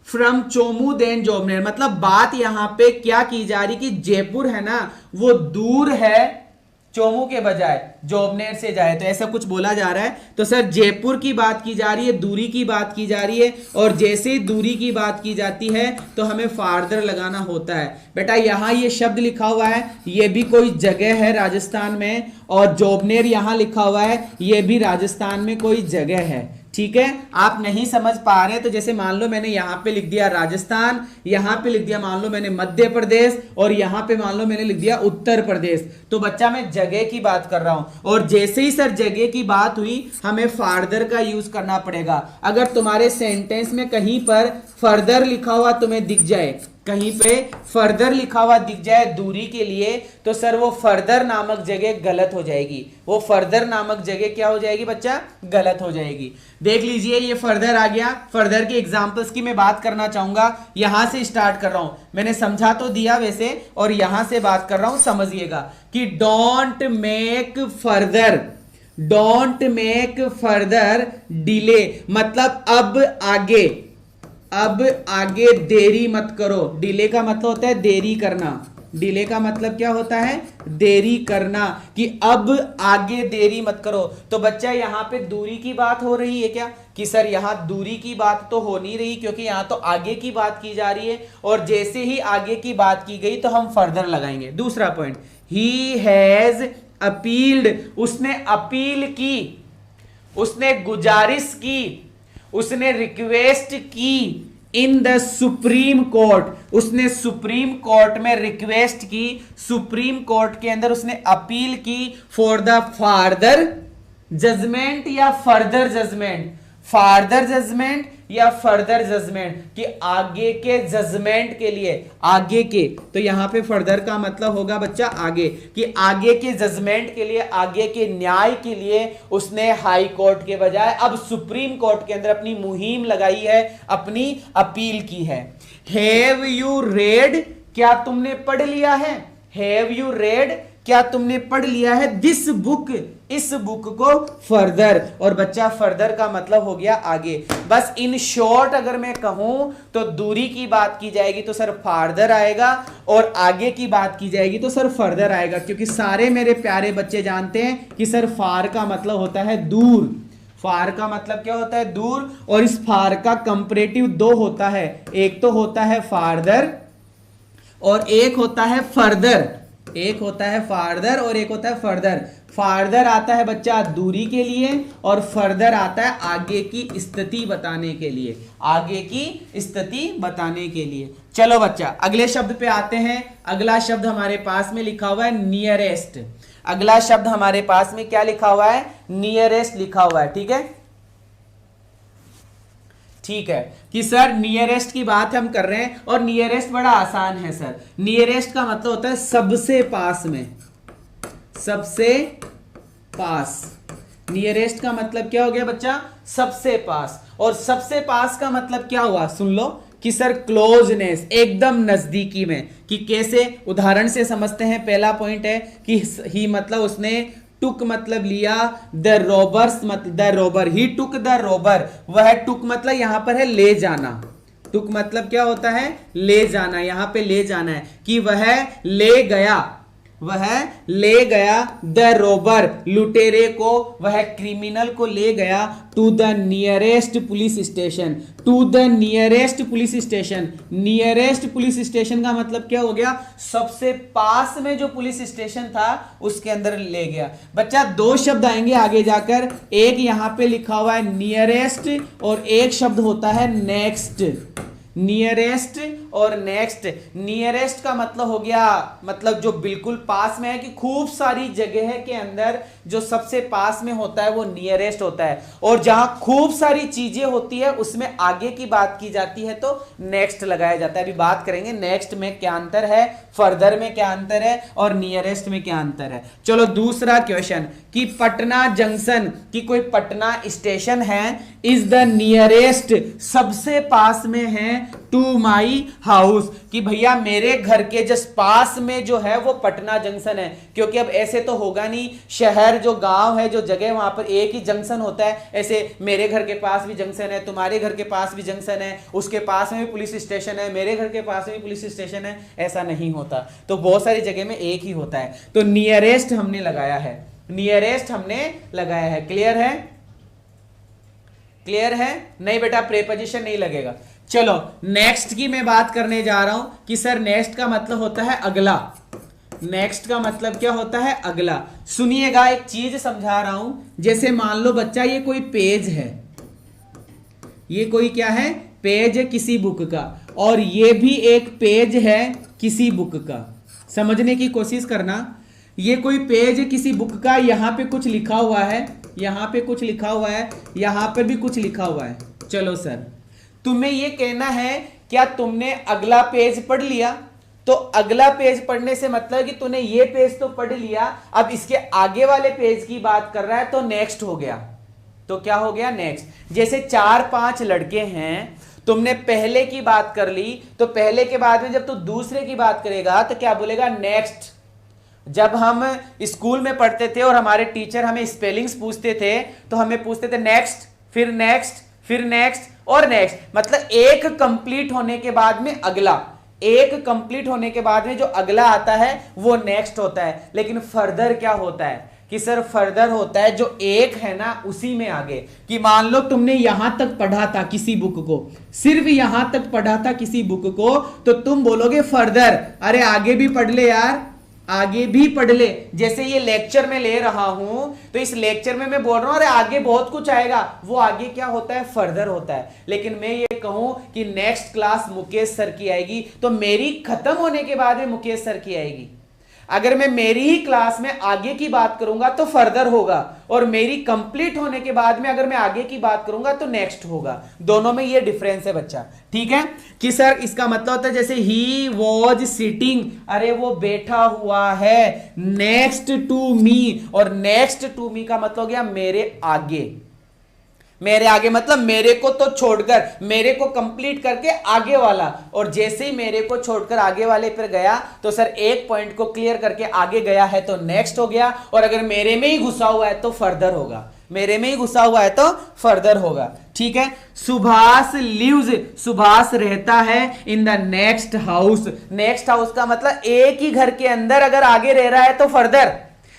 फ्रॉम चोमुदेन जोबनेर, मतलब बात यहां पे क्या की जा रही कि जयपुर है ना वो दूर है चोमू के बजाय जोबनेर से जाए, तो ऐसा कुछ बोला जा रहा है। तो सर जयपुर की बात की जा रही है, दूरी की बात की जा रही है, और जैसे ही दूरी की बात की जाती है तो हमें फार्दर लगाना होता है। बेटा यहाँ ये शब्द लिखा हुआ है, ये भी कोई जगह है राजस्थान में, और जोबनेर यहाँ लिखा हुआ है, ये भी राजस्थान में कोई जगह है। ठीक है, आप नहीं समझ पा रहे तो जैसे मान लो मैंने यहां पे लिख दिया राजस्थान, यहां पे लिख दिया मान लो मैंने मध्य प्रदेश, और यहां पे मान लो मैंने लिख दिया उत्तर प्रदेश, तो बच्चा मैं जगह की बात कर रहा हूं। और जैसे ही सर जगह की बात हुई हमें फार्दर का यूज करना पड़ेगा। अगर तुम्हारे सेंटेंस में कहीं पर फर्दर लिखा हुआ तुम्हें दिख जाए, कहीं पे फर्दर लिखा हुआ दिख जाए दूरी के लिए, तो सर वो फर्दर नामक जगह गलत हो जाएगी। वो फर्दर नामक जगह क्या हो जाएगी बच्चा, गलत हो जाएगी। देख लीजिए ये फर्दर आ गया। फर्दर के एग्जांपल्स की मैं बात करना चाहूंगा, यहां से स्टार्ट कर रहा हूं। मैंने समझा तो दिया वैसे, और यहां से बात कर रहा हूं, समझिएगा कि don't make further, don't make further delay, मतलब अब आगे देरी मत करो। डिले का मतलब होता है देरी करना, डिले का मतलब क्या होता है? देरी करना, कि अब आगे देरी मत करो। तो बच्चा यहां पे दूरी की बात हो रही है क्या? कि सर यहां दूरी की बात तो हो नहीं रही, क्योंकि यहां तो आगे की बात की जा रही है, और जैसे ही आगे की बात की गई तो हम फर्दर लगाएंगे। दूसरा पॉइंट, ही हैज अपील्ड, उसने अपील की, उसने गुजारिश की, उसने रिक्वेस्ट की इन द सुप्रीम कोर्ट, उसने सुप्रीम कोर्ट में रिक्वेस्ट की, सुप्रीम कोर्ट के अंदर उसने अपील की फॉर द फार्दर जजमेंट या फर्दर जजमेंट, फार्दर जजमेंट या फर्दर जजमेंट, कि आगे के जजमेंट के लिए, आगे के, तो यहां पे फर्दर का मतलब होगा बच्चा आगे, कि आगे के जजमेंट के लिए, आगे के न्याय के लिए उसने हाई कोर्ट के बजाय अब सुप्रीम कोर्ट के अंदर अपनी मुहिम लगाई है, अपनी अपील की है। हैव यू रेड, क्या तुमने पढ़ लिया है? हैव यू रेड, क्या तुमने पढ़ लिया है? दिस बुक, इस बुक को फर्दर, और बच्चा फर्दर का मतलब हो गया आगे। बस इन शॉर्ट अगर मैं कहूं तो दूरी की बात की जाएगी तो सर फार्दर आएगा, और आगे की बात की जाएगी तो सर फर्दर आएगा, क्योंकि सारे मेरे प्यारे बच्चे जानते हैं कि सर फार का मतलब होता है दूर, फार का मतलब क्या होता है? दूर, और इस फार का कंपैरेटिव दो होता है, एक तो होता है फार्दर और एक होता है फर्दर, एक होता है फार्दर और एक होता है फर्दर। फार्दर आता है बच्चा दूरी के लिए, और फर्दर आता है आगे की स्थिति बताने के लिए, आगे की स्थिति बताने के लिए। चलो बच्चा अगले शब्द पे आते हैं। अगला शब्द हमारे पास में लिखा हुआ है नियरेस्ट। अगला शब्द हमारे पास में क्या लिखा हुआ है? नियरेस्ट लिखा हुआ है। ठीक है, ठीक है, कि सर नियरेस्ट की बात हम कर रहे हैं, और नियरेस्ट बड़ा आसान है सर। नियरेस्ट का मतलब होता है सबसे पास में, सबसे पास। नियरेस्ट का मतलब क्या हो गया बच्चा? सबसे पास। और सबसे पास का मतलब क्या हुआ? सुन लो, कि सर क्लोजनेस, एकदम नजदीकी में। कि कैसे? उदाहरण से समझते हैं। पहला पॉइंट है कि ही मतलब उसने, टुक मतलब लिया, द रॉबर्स मतलब the robber, he took the robber. वह टुक मतलब यहां पर है ले जाना, टुक मतलब क्या होता है? ले जाना, यहां पे ले जाना है, कि वह ले गया, वह ले गया द रॉबर, लुटेरे को, वह क्रिमिनल को ले गया to the nearest police station, to the nearest police station. Nearest police station का मतलब क्या हो गया? सबसे पास में जो पुलिस स्टेशन था उसके अंदर ले गया। बच्चा दो शब्द आएंगे आगे जाकर, एक यहां पे लिखा हुआ है नियरेस्ट, और एक शब्द होता है नेक्स्ट। नियरेस्ट और नेक्स्ट। नियरेस्ट का मतलब हो गया, मतलब जो बिल्कुल पास में है, कि खूब सारी जगह के अंदर जो सबसे पास में होता है वो नियरेस्ट होता है, और जहां खूब सारी चीजें होती है उसमें आगे की बात की जाती है तो नेक्स्ट लगाया जाता है। अभी बात करेंगे नेक्स्ट में क्या अंतर है, फर्दर में क्या अंतर है, और नियरेस्ट में क्या अंतर है। चलो दूसरा क्वेश्चन, कि पटना जंक्शन, कि कोई पटना स्टेशन है, इज द नियरेस्ट, सबसे पास में है, टू माई हाउस, कि भैया मेरे घर के जस्ट पास में जो है वो पटना जंक्शन है। क्योंकि अब ऐसे तो होगा नहीं, शहर जो गांव है जो जगह वहां पर एक ही जंक्शन होता है। ऐसे मेरे घर के पास भी जंक्शन है, तुम्हारे घर के पास भी जंक्शन है, उसके पास में भी पुलिस स्टेशन है, मेरे घर के पास में भी पुलिस स्टेशन है, ऐसा नहीं होता। तो बहुत सारी जगह में एक ही होता है। तो नियरेस्ट हमने लगाया है, नियरेस्ट हमने लगाया है। क्लियर है? क्लियर है? नहीं बेटा प्रेपोजिशन नहीं लगेगा। चलो नेक्स्ट की मैं बात करने जा रहा हूं, कि सर नेक्स्ट का मतलब होता है अगला। नेक्स्ट का मतलब क्या होता है? अगला। सुनिएगा, एक चीज समझा रहा हूं। जैसे मान लो बच्चा ये कोई पेज है, ये कोई क्या है? पेज है किसी बुक का, और ये भी एक पेज है किसी बुक का। समझने की कोशिश करना, ये कोई पेज है किसी बुक का, यहां पे कुछ लिखा हुआ है, यहां पे कुछ लिखा हुआ है, यहां पर भी कुछ लिखा हुआ है। चलो सर तुम्हें ये कहना है क्या तुमने अगला पेज पढ़ लिया? तो अगला पेज पढ़ने से मतलब कि तूने ये पेज तो पढ़ लिया, अब इसके आगे वाले पेज की बात कर रहा है तो नेक्स्ट हो गया। तो क्या हो गया? नेक्स्ट। जैसे 4-5 लड़के हैं, तुमने पहले की बात कर ली, तो पहले के बाद में जब तू दूसरे की बात करेगा तो क्या बोलेगा? नेक्स्ट। जब हम स्कूल में पढ़ते थे और हमारे टीचर हमें स्पेलिंग्स पूछते थे तो हमें पूछते थे नेक्स्ट, फिर नेक्स्ट, फिर नेक्स्ट और नेक्स्ट, मतलब एक कंप्लीट होने के बाद में अगला, एक कंप्लीट होने के बाद में जो अगला आता है वो नेक्स्ट होता है। लेकिन फर्दर क्या होता है कि सर फर्दर होता है जो एक है ना उसी में आगे, कि मान लो तुमने यहां तक पढ़ा था किसी बुक को, सिर्फ यहां तक पढ़ा था किसी बुक को, तो तुम बोलोगे फर्दर, अरे आगे भी पढ़ ले यार, आगे भी पढ़ ले। जैसे ये लेक्चर में ले रहा हूं तो इस लेक्चर में मैं बोल रहा हूं अरे आगे बहुत कुछ आएगा, वो आगे क्या होता है, फर्दर होता है। लेकिन मैं ये कहूं कि नेक्स्ट क्लास मुकेश सर की आएगी, तो मेरी खत्म होने के बाद में मुकेश सर की आएगी। अगर मैं मेरी ही क्लास में आगे की बात करूंगा तो फर्दर होगा, और मेरी कंप्लीट होने के बाद में अगर मैं आगे की बात करूंगा तो नेक्स्ट होगा। दोनों में ये डिफरेंस है बच्चा, ठीक है। कि सर इसका मतलब होता है जैसे ही वॉज सिटिंग, अरे वो बैठा हुआ है, नेक्स्ट टू मी, और नेक्स्ट टू मी का मतलब हो गया मेरे आगे। मेरे आगे मतलब मेरे को तो छोड़कर, मेरे को कंप्लीट करके आगे वाला, और जैसे ही मेरे को छोड़कर आगे वाले पर गया तो सर एक पॉइंट को क्लियर करके आगे गया है तो नेक्स्ट हो गया, और अगर मेरे में ही घुसा हुआ है तो फर्दर होगा, मेरे में ही घुसा हुआ है तो फर्दर होगा, ठीक है। सुभाष लिव्स, सुभाष रहता है in the next house. Next house का मतलब एक ही घर के अंदर अगर आगे रह रहा है तो फर्दर,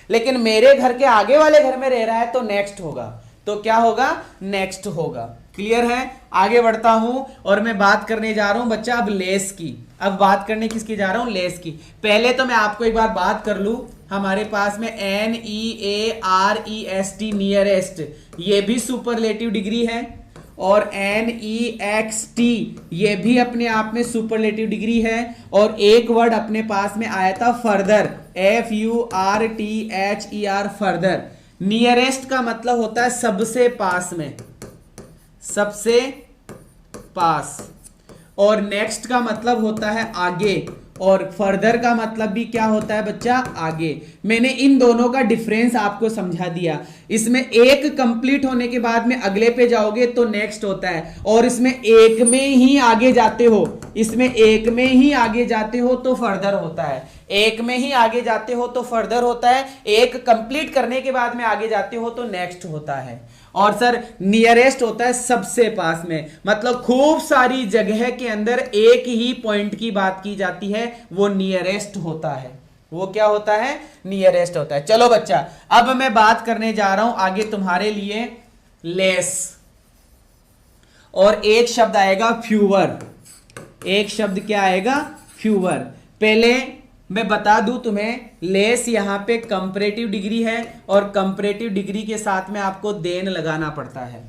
लेकिन मेरे घर के आगे वाले घर में रह रहा है तो नेक्स्ट होगा, तो क्या होगा, नेक्स्ट होगा। क्लियर है। आगे बढ़ता हूं और मैं बात करने जा रहा हूं बच्चा अब लेस की। अब बात करने किसकी जा रहा हूं, लेस की। पहले तो मैं आपको एक बार बात कर लूं, हमारे पास में NEAREST नियरेस्ट, ये भी सुपरलेटिव डिग्री है, और NEXT ये भी अपने आप में सुपरलेटिव डिग्री है, और एक वर्ड अपने पास में आया था फर्दर, FURTHER फर्दर। नियरेस्ट का मतलब होता है सबसे पास में, सबसे पास, और नेक्स्ट का मतलब होता है आगे, और फर्दर का मतलब भी क्या होता है बच्चा, आगे। मैंने इन दोनों का डिफरेंस आपको समझा दिया। इसमें एक कंप्लीट होने के बाद में अगले पे जाओगे तो नेक्स्ट होता है, और इसमें एक में ही आगे जाते हो, इसमें एक में ही आगे जाते हो तो फर्दर होता है, एक में ही आगे जाते हो तो फर्दर होता है, एक कंप्लीट करने के बाद में आगे जाते हो तो नेक्स्ट होता है। और सर नियरेस्ट होता है सबसे पास में, मतलब खूब सारी जगह के अंदर एक ही पॉइंट की बात की जाती है, वो नियरेस्ट होता है। वो क्या होता है, नियरेस्ट होता है। चलो बच्चा, अब मैं बात करने जा रहा हूं आगे तुम्हारे लिए लेस, और एक शब्द आएगा फ्यूअर। एक शब्द क्या आएगा, फ्यूअर। पहले मैं बता दूं तुम्हें, लेस यहां पे कंपैरेटिव डिग्री है, और कंपैरेटिव डिग्री के साथ में आपको देन लगाना पड़ता है।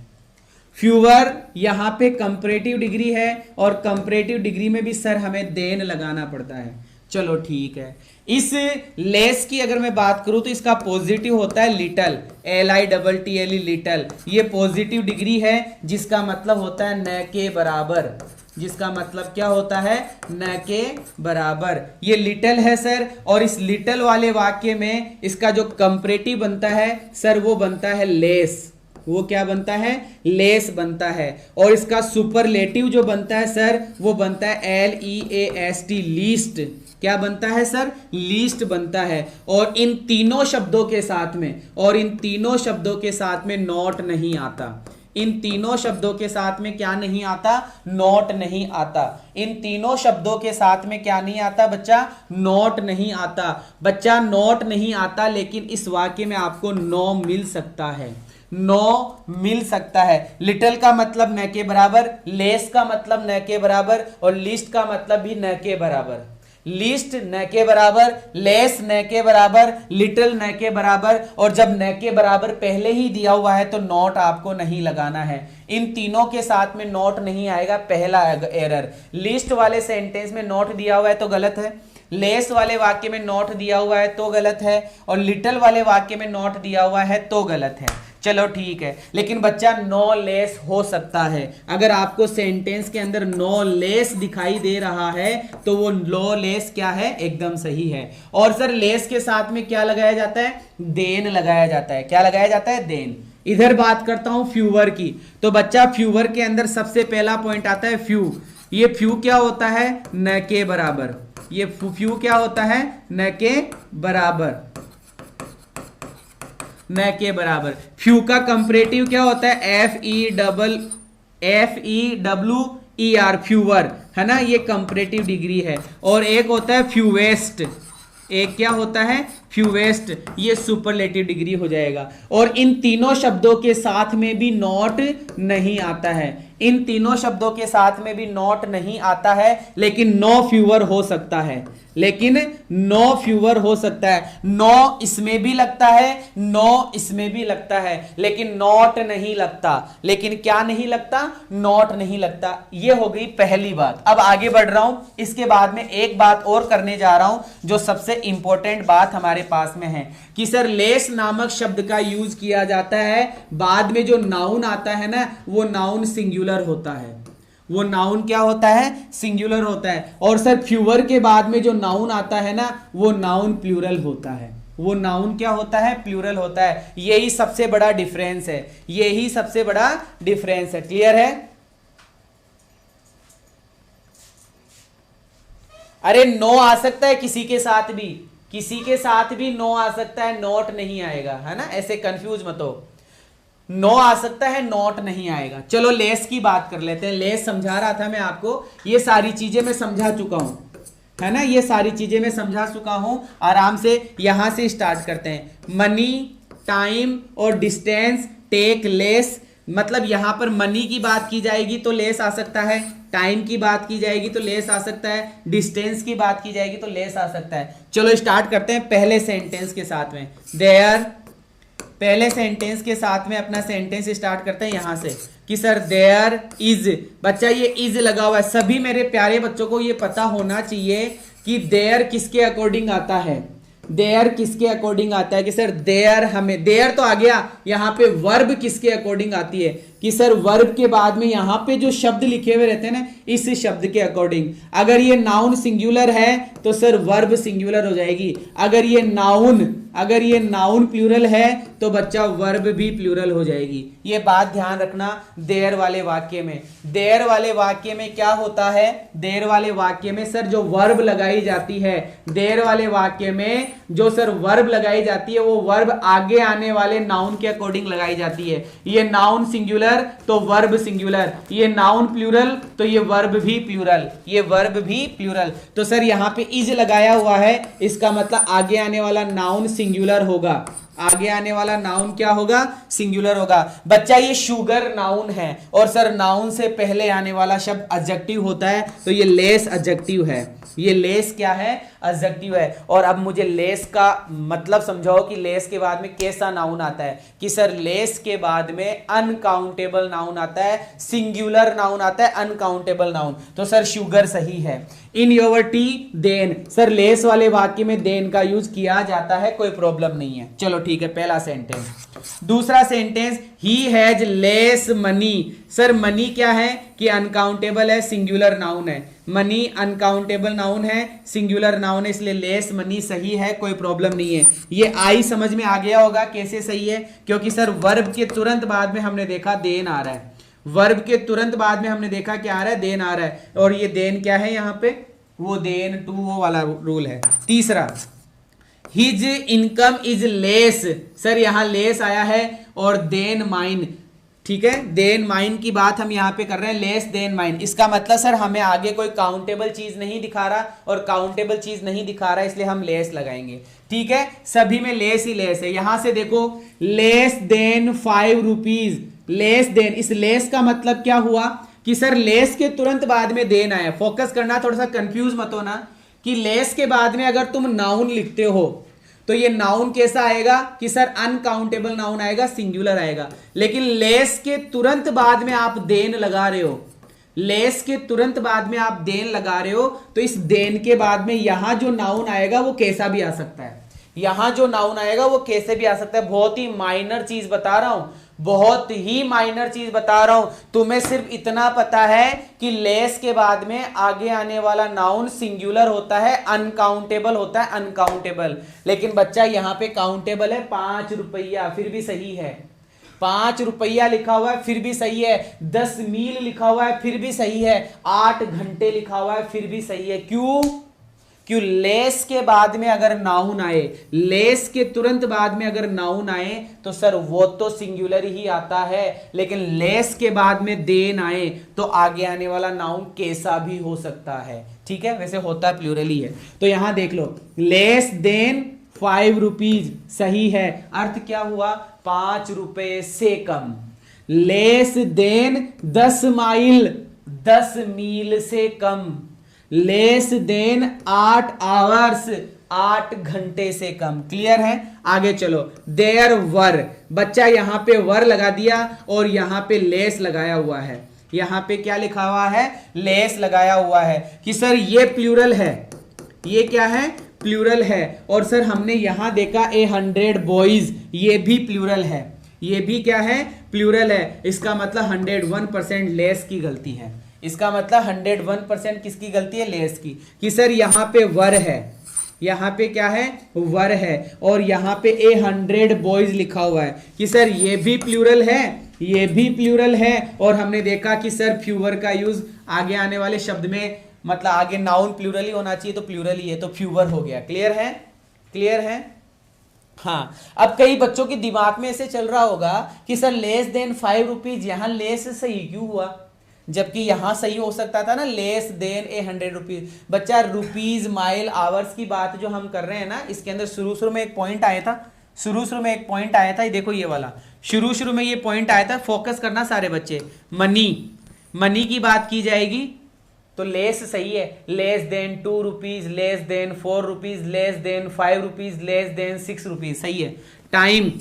फ्यूअर यहां पे कंपैरेटिव डिग्री है, और कंपैरेटिव डिग्री में भी सर हमें देन लगाना पड़ता है। चलो ठीक है। इस लेस की अगर मैं बात करूं तो इसका पॉजिटिव होता है लिटल, LITTLE लिटल। ये पॉजिटिव डिग्री है, जिसका मतलब होता है न के बराबर, जिसका मतलब क्या होता है, न के बराबर। ये लिटल है सर, और इस लिटल वाले वाक्य में इसका जो कंपैरेटिव बनता है सर वो बनता है लेस। वो क्या बनता है, लेस बनता है। और इसका सुपरलेटिव जो बनता है सर वो बनता है LEAST लीस्ट। क्या बनता है सर, लीस्ट बनता है। और इन तीनों शब्दों के साथ में, और इन तीनों शब्दों के साथ में नॉट नहीं आता। इन तीनों शब्दों के साथ में क्या नहीं आता, नॉट नहीं आता। इन तीनों शब्दों के साथ में क्या नहीं आता बच्चा, नॉट नहीं आता। बच्चा नॉट नहीं आता, लेकिन इस वाक्य में आपको नो मिल सकता है, नो मिल सकता है। लिटिल का मतलब न के बराबर, लेस का मतलब न के बराबर, और लिस्ट का मतलब भी न के बराबर। लिस्ट न के बराबर, लेस न के बराबर, लिटिल न के बराबर, और जब न के बराबर पहले ही दिया हुआ है तो नॉट आपको नहीं लगाना है। इन तीनों के साथ में नॉट नहीं आएगा, पहला एरर। लिस्ट वाले सेंटेंस में नॉट दिया हुआ है तो गलत है, लेस वाले वाक्य में नॉट दिया हुआ है तो गलत है, और लिटिल वाले वाक्य में नॉट दिया हुआ है तो गलत है। चलो ठीक है। लेकिन बच्चा नो लेस हो सकता है। अगर आपको सेंटेंस के अंदर नो लेस दिखाई दे रहा है तो वो नो लेस क्या है, एकदम सही है। और सर लेस के साथ में क्या लगाया जाता है, देन लगाया जाता है। क्या लगाया जाता है, देन। इधर बात करता हूं फ्यूअर की, तो बच्चा फ्यूअर के अंदर सबसे पहला पॉइंट आता है फ्यू। ये फ्यू क्या होता है, न के बराबर। ये फ्यू क्या होता है, न के बराबर, न के बराबर। फ्यू का कंपैरेटिव क्या होता है, FEWER, फ्यूअर। है ना, ये कंपैरेटिव डिग्री है। और एक होता है फ्यूवेस्ट, एक क्या होता है, फ्यूवेस्ट, ये सुपरलेटिव डिग्री हो जाएगा। और इन तीनों शब्दों के साथ में भी नॉट नहीं आता है, इन तीनों शब्दों के साथ में भी नॉट नहीं आता है, लेकिन नो फ्यूअर हो सकता है, लेकिन नो फ्यूअर हो सकता है। नो इसमें भी लगता है, नो इसमें भी लगता है, लेकिन नॉट नहीं लगता। लेकिन क्या नहीं लगता, नॉट नहीं लगता। ये हो गई पहली बात। अब आगे बढ़ रहा हूं, इसके बाद में एक बात और करने जा रहा हूं जो सबसे इंपॉर्टेंट बात हमारे पास में है कि सर लेस नामक शब्द का यूज किया जाता है, बाद में जो नाउन आता है ना वो नाउन सिंगुलर होता है, वो नाउन क्या होता है, सिंगुलर होता है। और सर फ्यूअर के बाद में जो नाउन आता है ना वो नाउन प्लूरल होता है, वो नाउन क्या होता है, प्लूरल होता है। यही सबसे बड़ा डिफरेंस है, यही सबसे बड़ा डिफरेंस है। क्लियर है? अरे नो आ सकता है किसी के साथ भी, किसी के साथ भी नो आ सकता है, नॉट नहीं आएगा, है ना, ऐसे कंफ्यूज मत हो। नो आ सकता है, नॉट नहीं आएगा। चलो लेस की बात कर लेते हैं। लेस समझा रहा था मैं आपको, ये सारी चीजें मैं समझा चुका हूं, है ना, ये सारी चीजें मैं समझा चुका हूं। आराम से यहां से स्टार्ट करते हैं। मनी, टाइम और डिस्टेंस टेक लेस, मतलब यहां पर मनी की बात की जाएगी तो लेस आ सकता है, टाइम की बात की जाएगी तो लेस आ सकता है, डिस्टेंस की बात की जाएगी तो लेस आ सकता है। चलो स्टार्ट करते हैं पहले सेंटेंस के साथ में। देयर, पहले सेंटेंस के साथ में अपना सेंटेंस स्टार्ट करते हैं यहां से कि सर देयर इज, बच्चा ये इज लगा हुआ है। सभी मेरे प्यारे बच्चों को ये पता होना चाहिए कि देयर किसके अकॉर्डिंग आता है, देयर किसके अकॉर्डिंग आता है कि सर देयर, हमें देयर तो आ गया, यहां पे वर्ब किसके अकॉर्डिंग आती है कि सर वर्ब के बाद में यहां पे जो शब्द लिखे हुए रहते हैं ना इस शब्द के अकॉर्डिंग। अगर ये नाउन सिंगुलर है तो सर वर्ब सिंगुलर हो जाएगी, अगर ये नाउन प्लूरल है तो बच्चा वर्ब भी प्लूरल हो जाएगी। ये बात ध्यान रखना। देयर वाले वाक्य में, देयर वाले वाक्य में क्या होता है, देयर वाले वाक्य में सर जो वर्ब लगाई जाती है, देयर वाले वाक्य में जो सर वर्ब लगाई जाती है वो वर्ब आगे आने वाले नाउन के अकॉर्डिंग लगाई जाती है। ये नाउन सिंगुलर तो वर्ब सिंगुलर, ये नाउन प्लूरल तो ये वर्ब भी प्लूरल, ये वर्ब भी प्लूरल। तो सर यहां पे इज लगाया हुआ है, इसका मतलब आगे आने वाला नाउन सिंगुलर होगा, आगे आने वाला नाउन क्या होगा, सिंगुलर होगा। बच्चा ये शुगर नाउन है और सर नाउन से पहले आने वाला शब्द एडजेक्टिव होता है तो ये लेस एडजेक्टिव है, ये लेस क्या है, एडजेक्टिव है। और अब मुझे लेस का मतलब समझाओ कि लेस के बाद में कैसा नाउन आता है कि सर लेस के बाद में अनकाउंटेबल नाउन आता है, सिंगुलर नाउन आता है, अनकाउंटेबल नाउन। तो सर शुगर सही है। In your tea then, sir less वाले वाक्य में देन का यूज किया जाता है, कोई प्रॉब्लम नहीं है। चलो ठीक है, पहला सेंटेंस। दूसरा sentence, he has less money, sir money क्या है कि अनकाउंटेबल है, सिंगुलर नाउन है, मनी अनकाउंटेबल नाउन है, सिंगुलर नाउन है, इसलिए लेस मनी सही है, कोई प्रॉब्लम नहीं है। ये आई समझ में आ गया होगा कैसे सही है, क्योंकि सर वर्ब के तुरंत बाद में हमने देखा देन आ रहा है, वर्ब के तुरंत बाद में हमने देखा क्या आ रहा है, देन आ रहा है। और ये देन क्या है यहाँ पे, वो देन टू वो वाला रूल है। तीसरा, his income is less, sir यहां लेस आया है और देन माइन, ठीक है, देन माइन की बात हम यहां पे कर रहे हैं, लेस देन माइन। इसका मतलब सर हमें आगे कोई काउंटेबल चीज नहीं दिखा रहा और काउंटेबल चीज नहीं दिखा रहा, इसलिए हम लेस लगाएंगे। ठीक है, सभी में लेस ही लेस है। यहां से देखो, less than 5 rupees, less than, इस लेस का मतलब क्या हुआ कि सर लेस के तुरंत बाद में देन आया। फोकस करना, थोड़ा सा कंफ्यूज मत होना कि लेस के बाद में अगर तुम नाउन लिखते हो तो ये नाउन कैसा आएगा कि सर अनकाउंटेबल नाउन आएगा, सिंगुलर आएगा। लेकिन लेस के तुरंत बाद में आप देन लगा रहे हो, लेस के तुरंत बाद में आप देन लगा रहे हो, तो इस देन के बाद में यहां जो नाउन आएगा वो कैसा भी आ सकता है, यहां जो नाउन आएगा वो कैसे भी आ सकता है। बहुत ही माइनर चीज बता रहा हूं, बहुत ही माइनर चीज बता रहा हूं। तुम्हें सिर्फ इतना पता है कि लेस के बाद में आगे आने वाला नाउन सिंगुलर होता है, अनकाउंटेबल होता है, अनकाउंटेबल। लेकिन बच्चा यहां पे काउंटेबल है, 5 रुपया, फिर भी सही है। 5 रुपया लिखा हुआ है फिर भी सही है, 10 मील लिखा हुआ है फिर भी सही है, 8 घंटे लिखा हुआ है फिर भी सही है। क्यों? क्यों? लेस के बाद में अगर नाउन आए, लेस के तुरंत बाद में अगर नाउन आए तो सर वो तो सिंगुलर ही आता है, लेकिन लेस के बाद में देन आए तो आगे आने वाला नाउन कैसा भी हो सकता है। ठीक है, वैसे होता प्लूरल ही है। तो यहां देख लो, लेस देन 5 रुपीज सही है, अर्थ क्या हुआ? 5 रुपए से कम। लेस देन 10 माइल, 10 मील से कम। लेस देन 8 आवर्स, 8 घंटे से कम। क्लियर है? आगे चलो, देयर वर, बच्चा यहां पे वर लगा दिया और यहां पे लेस लगाया हुआ है। यहां पे क्या लिखा हुआ है? लेस लगाया हुआ है कि सर ये प्लूरल है, ये क्या है? प्लूरल है। और सर हमने यहां देखा 100 बॉयज, ये भी प्लूरल है, ये भी क्या है? प्लूरल है। इसका मतलब 101% लेस की गलती है। इसका मतलब 101% किसकी गलती है? लेस की। कि सर यहां पे वर है, यहां पे क्या है? वर है, और यहां पे 100 बॉयज लिखा हुआ है कि सर ये भी प्लूरल है, ये भी प्लूरल है। और हमने देखा कि सर फ्यूवर का यूज आगे आने वाले शब्द में, मतलब आगे नाउन प्लूरल ही होना चाहिए तो प्लूरल ही है, तो फ्यूवर हो गया। क्लियर है? क्लियर है? हाँ, अब कई बच्चों के दिमाग में ऐसे चल रहा होगा कि सर लेस देन 5 रुपीज, यहां लेस सही क्यों हुआ, जबकि यहां सही हो सकता था ना लेस देन 100 रुपीज। बच्चा रुपीज माइल आवर्स की बात जो हम कर रहे हैं ना, इसके अंदर शुरू में एक पॉइंट आया था, शुरू में एक पॉइंट आया था, देखो ये वाला शुरू में ये पॉइंट आया था। फोकस करना सारे बच्चे, मनी की बात की जाएगी तो लेस सही है। Less than 2 rupees, less than 4 rupees, less than 5 rupees, less than 6 rupees, सही है। Time,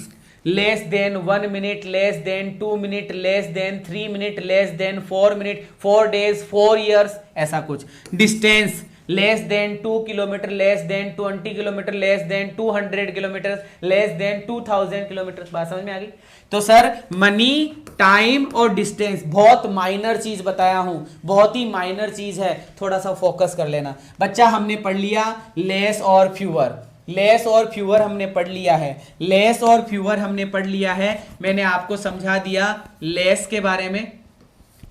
less than 1 minute, less than 2 minute, less than 3 minute, less than 4 minute, 4 days, 4 years, ऐसा कुछ। Distance, less than 2 kilometre, less than 20 kilometre, less than 200 kilometre, less than 2000 kilometre. बात समझ में आ गई? तो sir money, time और distance बहुत minor चीज बताया हूं, बहुत ही माइनर चीज है, थोड़ा सा फोकस कर लेना। बच्चा हमने पढ़ लिया लेस और फ्यूअर, लेस और फ्यूअर हमने पढ़ लिया है, लेस और फ्यूअर हमने पढ़ लिया है। मैंने आपको समझा दिया लेस के बारे में।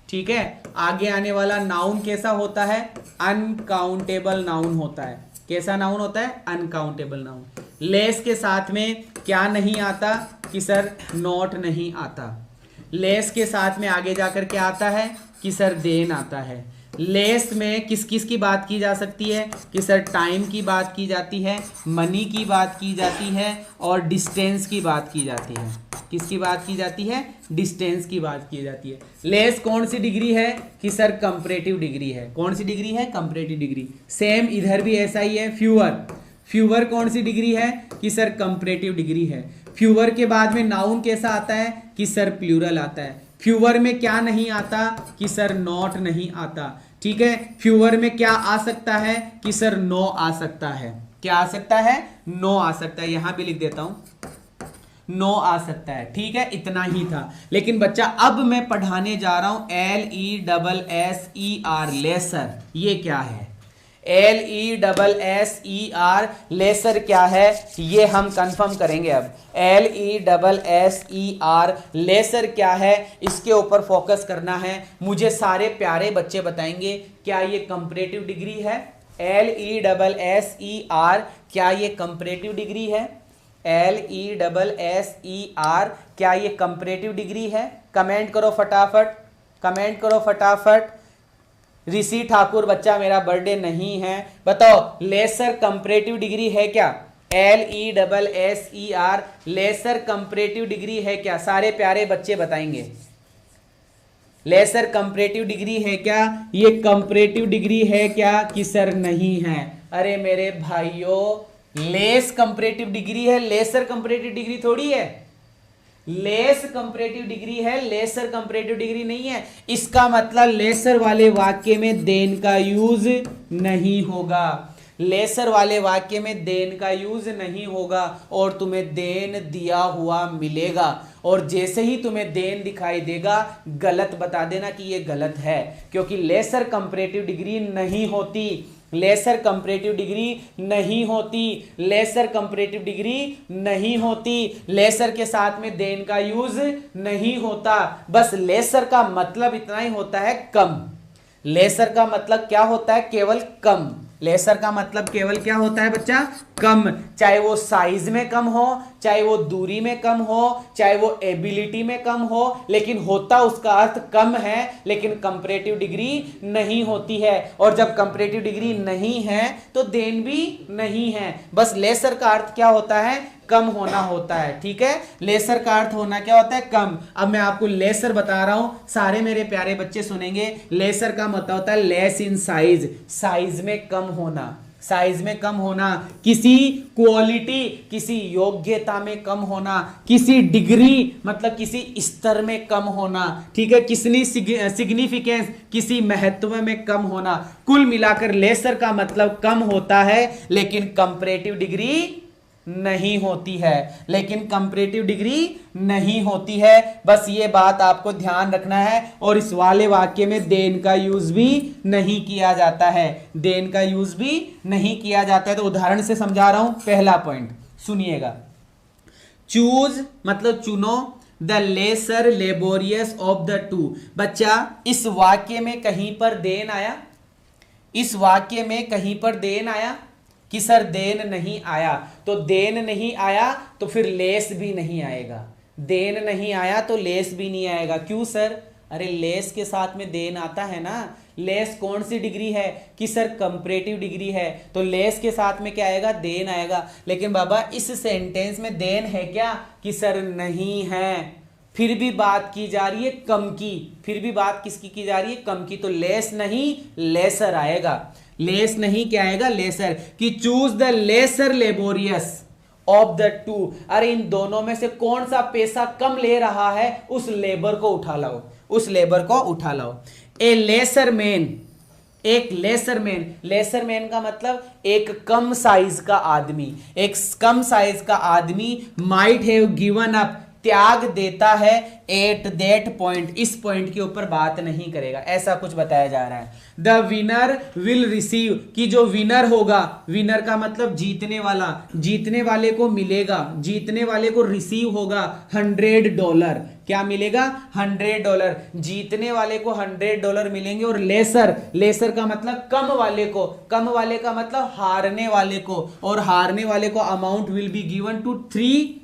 ठीक है, आगे आने वाला नाउन कैसा होता है? अनकाउंटेबल नाउन होता है। कैसा नाउन होता है? Uncountable noun. लेस के साथ में क्या नहीं आता? कि सर नॉट नहीं आता। लेस के साथ में आगे जाकर क्या आता है? कि सर देन आता है। लेस में किस किस की बात की जा सकती है? कि सर टाइम की बात की जाती है, मनी की बात की जाती है और डिस्टेंस की बात की जाती है। किसकी बात की जाती है? डिस्टेंस की बात की जाती है। लेस कौन सी डिग्री है? कि सर कंपैरेटिव डिग्री है। कौन सी डिग्री है? Comparative degree. सेम इधर भी ऐसा ही है। फ्यूअर कौन सी डिग्री है? कि सर कंपैरेटिव डिग्री है। फ्यूअर के बाद में नाउन कैसा आता है? कि सर प्लूरल आता है। फ्यूअर में क्या नहीं आता? कि सर नॉट नहीं आता। ठीक है, फ्यूअर में क्या आ सकता है? कि सर नो आ सकता है। क्या आ सकता है? नो आ सकता है। यहां भी लिख देता हूं, नो आ सकता है। ठीक है, इतना ही था। लेकिन बच्चा अब मैं पढ़ाने जा रहा हूं LESSER, लेसर। ये क्या है? LESSER, लेसर क्या है ये हम कंफर्म करेंगे। अब LESSER, लेसर क्या है इसके ऊपर फोकस करना है। मुझे सारे प्यारे बच्चे बताएंगे क्या ये कंपैरेटिव डिग्री है? LESSER, क्या ये कंपैरेटिव डिग्री है? LESSER, क्या ये कंपैरेटिव डिग्री है? कमेंट करो फटाफट, कमेंट करो फटाफट। ऋषि ठाकुर, बच्चा मेरा बर्थडे नहीं है, बताओ लेसर कंपैरेटिव डिग्री है क्या? LESSER, लेसर कंपैरेटिव डिग्री है क्या? सारे प्यारे बच्चे बताएंगे लेसर कंपैरेटिव डिग्री है क्या? ये कंपैरेटिव डिग्री है क्या? कि सर नहीं है। अरे मेरे भाइयों, लेस कंपैरेटिव डिग्री है, लेसर कंपैरेटिव डिग्री थोड़ी है। लेस कंपैरेटिव डिग्री है, लेसर कंपैरेटिव डिग्री नहीं है। इसका मतलब लेसर वाले वाक्य में देन का यूज नहीं होगा। लेसर वाले वाक्य में देन का यूज नहीं होगा और तुम्हें देन दिया हुआ मिलेगा। और जैसे ही तुम्हें देन दिखाई देगा गलत बता देना कि ये गलत है, क्योंकि लेसर कंपैरेटिव डिग्री नहीं होती। लेसर कंपैरेटिव डिग्री नहीं होती। लेसर कंपैरेटिव डिग्री नहीं होती। लेसर के साथ में देन का यूज नहीं होता। बस लेसर का मतलब इतना ही होता है कम। लेसर का मतलब क्या होता है? केवल कम। लेसर का मतलब केवल क्या होता है बच्चा, कम, चाहे वो साइज में कम हो, चाहे वो दूरी में कम हो, चाहे वो एबिलिटी में कम हो, लेकिन होता उसका अर्थ कम है, लेकिन कंपैरेटिव डिग्री नहीं होती है। और जब कंपैरेटिव डिग्री नहीं है तो देन भी नहीं है। बस लेसर का अर्थ क्या होता है, कम होना होता है। ठीक है, लेसर का अर्थ होना क्या होता है, कम। अब मैं आपको लेसर बता रहा हूं, सारे मेरे प्यारे बच्चे सुनेंगे। लेसर का मतलब होता है लेस इन साइज, साइज में कम होना, साइज में कम होना, किसी क्वालिटी, किसी योग्यता में कम होना, किसी डिग्री मतलब किसी स्तर में कम होना। ठीक है, किसी सिग्निफिकेंस, किसी महत्व में कम होना। कुल मिलाकर लेसर का मतलब कम होता है, लेकिन कंपैरेटिव डिग्री नहीं होती है, लेकिन कंपैरेटिव डिग्री नहीं होती है। बस ये बात आपको ध्यान रखना है। और इस वाले वाक्य में देन का यूज भी नहीं किया जाता है, देन का यूज भी नहीं किया जाता है। तो उदाहरण से समझा रहा हूं। पहला पॉइंट सुनिएगा, चूज मतलब चुनो, the lesser laborious of the two. बच्चा इस वाक्य में कहीं पर देन आया, इस वाक्य में कहीं पर देन आया कि सर देन नहीं आया, तो देन नहीं आया तो फिर लेस भी नहीं आएगा। देन नहीं आया तो लेस भी नहीं आएगा। क्यों सर? अरे लेस के साथ में देन आता है ना। लेस कौन सी डिग्री है कि सर कंपैरेटिव डिग्री है, तो लेस के साथ में क्या आएगा, देन आएगा। लेकिन बाबा इस सेंटेंस में देन है क्या कि सर नहीं है, फिर भी बात की जा रही है कम की, फिर भी बात किसकी की जा रही है, कम की। तो लेस नहीं लेसर आएगा, लेस नहीं क्या आएगा, लेसर। कि choose the lesser laborious of the two. अरे इन दोनों में से कौन सा पैसा कम ले रहा है, उस लेबर को उठा लाओ, उस लेबर को उठा लाओ। ए लेसर मैन, एक लेसर मैन, लेसर मैन का मतलब एक कम साइज का आदमी, एक कम साइज का आदमी माइट हैव गिवन अप, त्याग देता है एट दैट पॉइंट, इस पॉइंट के ऊपर बात नहीं करेगा, ऐसा कुछ बताया जा रहा है। द विनर विल रिसीव, कि जो विनर होगा, विनर का मतलब जीतने वाला, जीतने वाले को मिलेगा, जीतने वाले को रिसीव होगा $100। क्या मिलेगा, $100। जीतने वाले को $100 मिलेंगे। और लेसर, लेसर का मतलब कम वाले को, कम वाले का मतलब हारने वाले को, और हारने वाले को amount will be given to three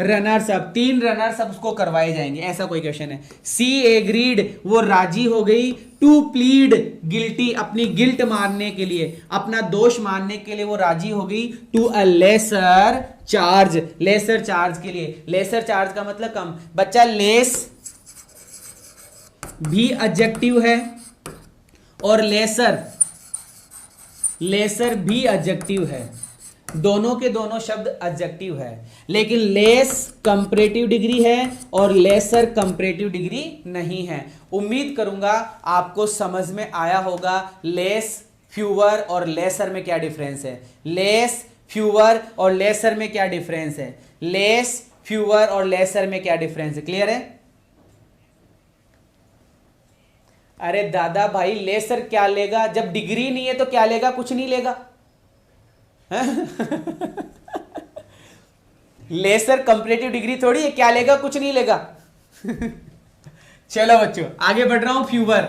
runners up, 3 runners up उसको करवाए जाएंगे, ऐसा कोई क्वेश्चन है। सी एग्रीड, वो राजी हो गई, टू प्लीड गिल्टी, अपनी गिल्ट मानने के लिए, अपना दोष मानने के लिए वो राजी हो गई, to a lesser charge, lesser charge के लिए। लेसर चार्ज का मतलब कम। बच्चा लेस भी एडजेक्टिव है और लेसर, लेसर भी एडजेक्टिव है, दोनों के दोनों शब्द एडजेक्टिव है। लेकिन लेस कंपैरेटिव डिग्री है और लेसर कंपैरेटिव डिग्री नहीं है। उम्मीद करूंगा आपको समझ में आया होगा लेस, फ्यूअर और लेसर में क्या डिफरेंस है, लेस, फ्यूअर और लेसर में क्या डिफरेंस है, लेस, फ्यूअर और लेसर में क्या डिफरेंस है। क्लियर है? अरे दादा भाई लेसर क्या लेगा, जब डिग्री नहीं है तो क्या लेगा, कुछ नहीं लेगा। लेसर कंपैरेटिव डिग्री थोड़ी है, क्या लेगा, कुछ नहीं लेगा। चलो बच्चों आगे बढ़ रहा हूं। फ्यूअर,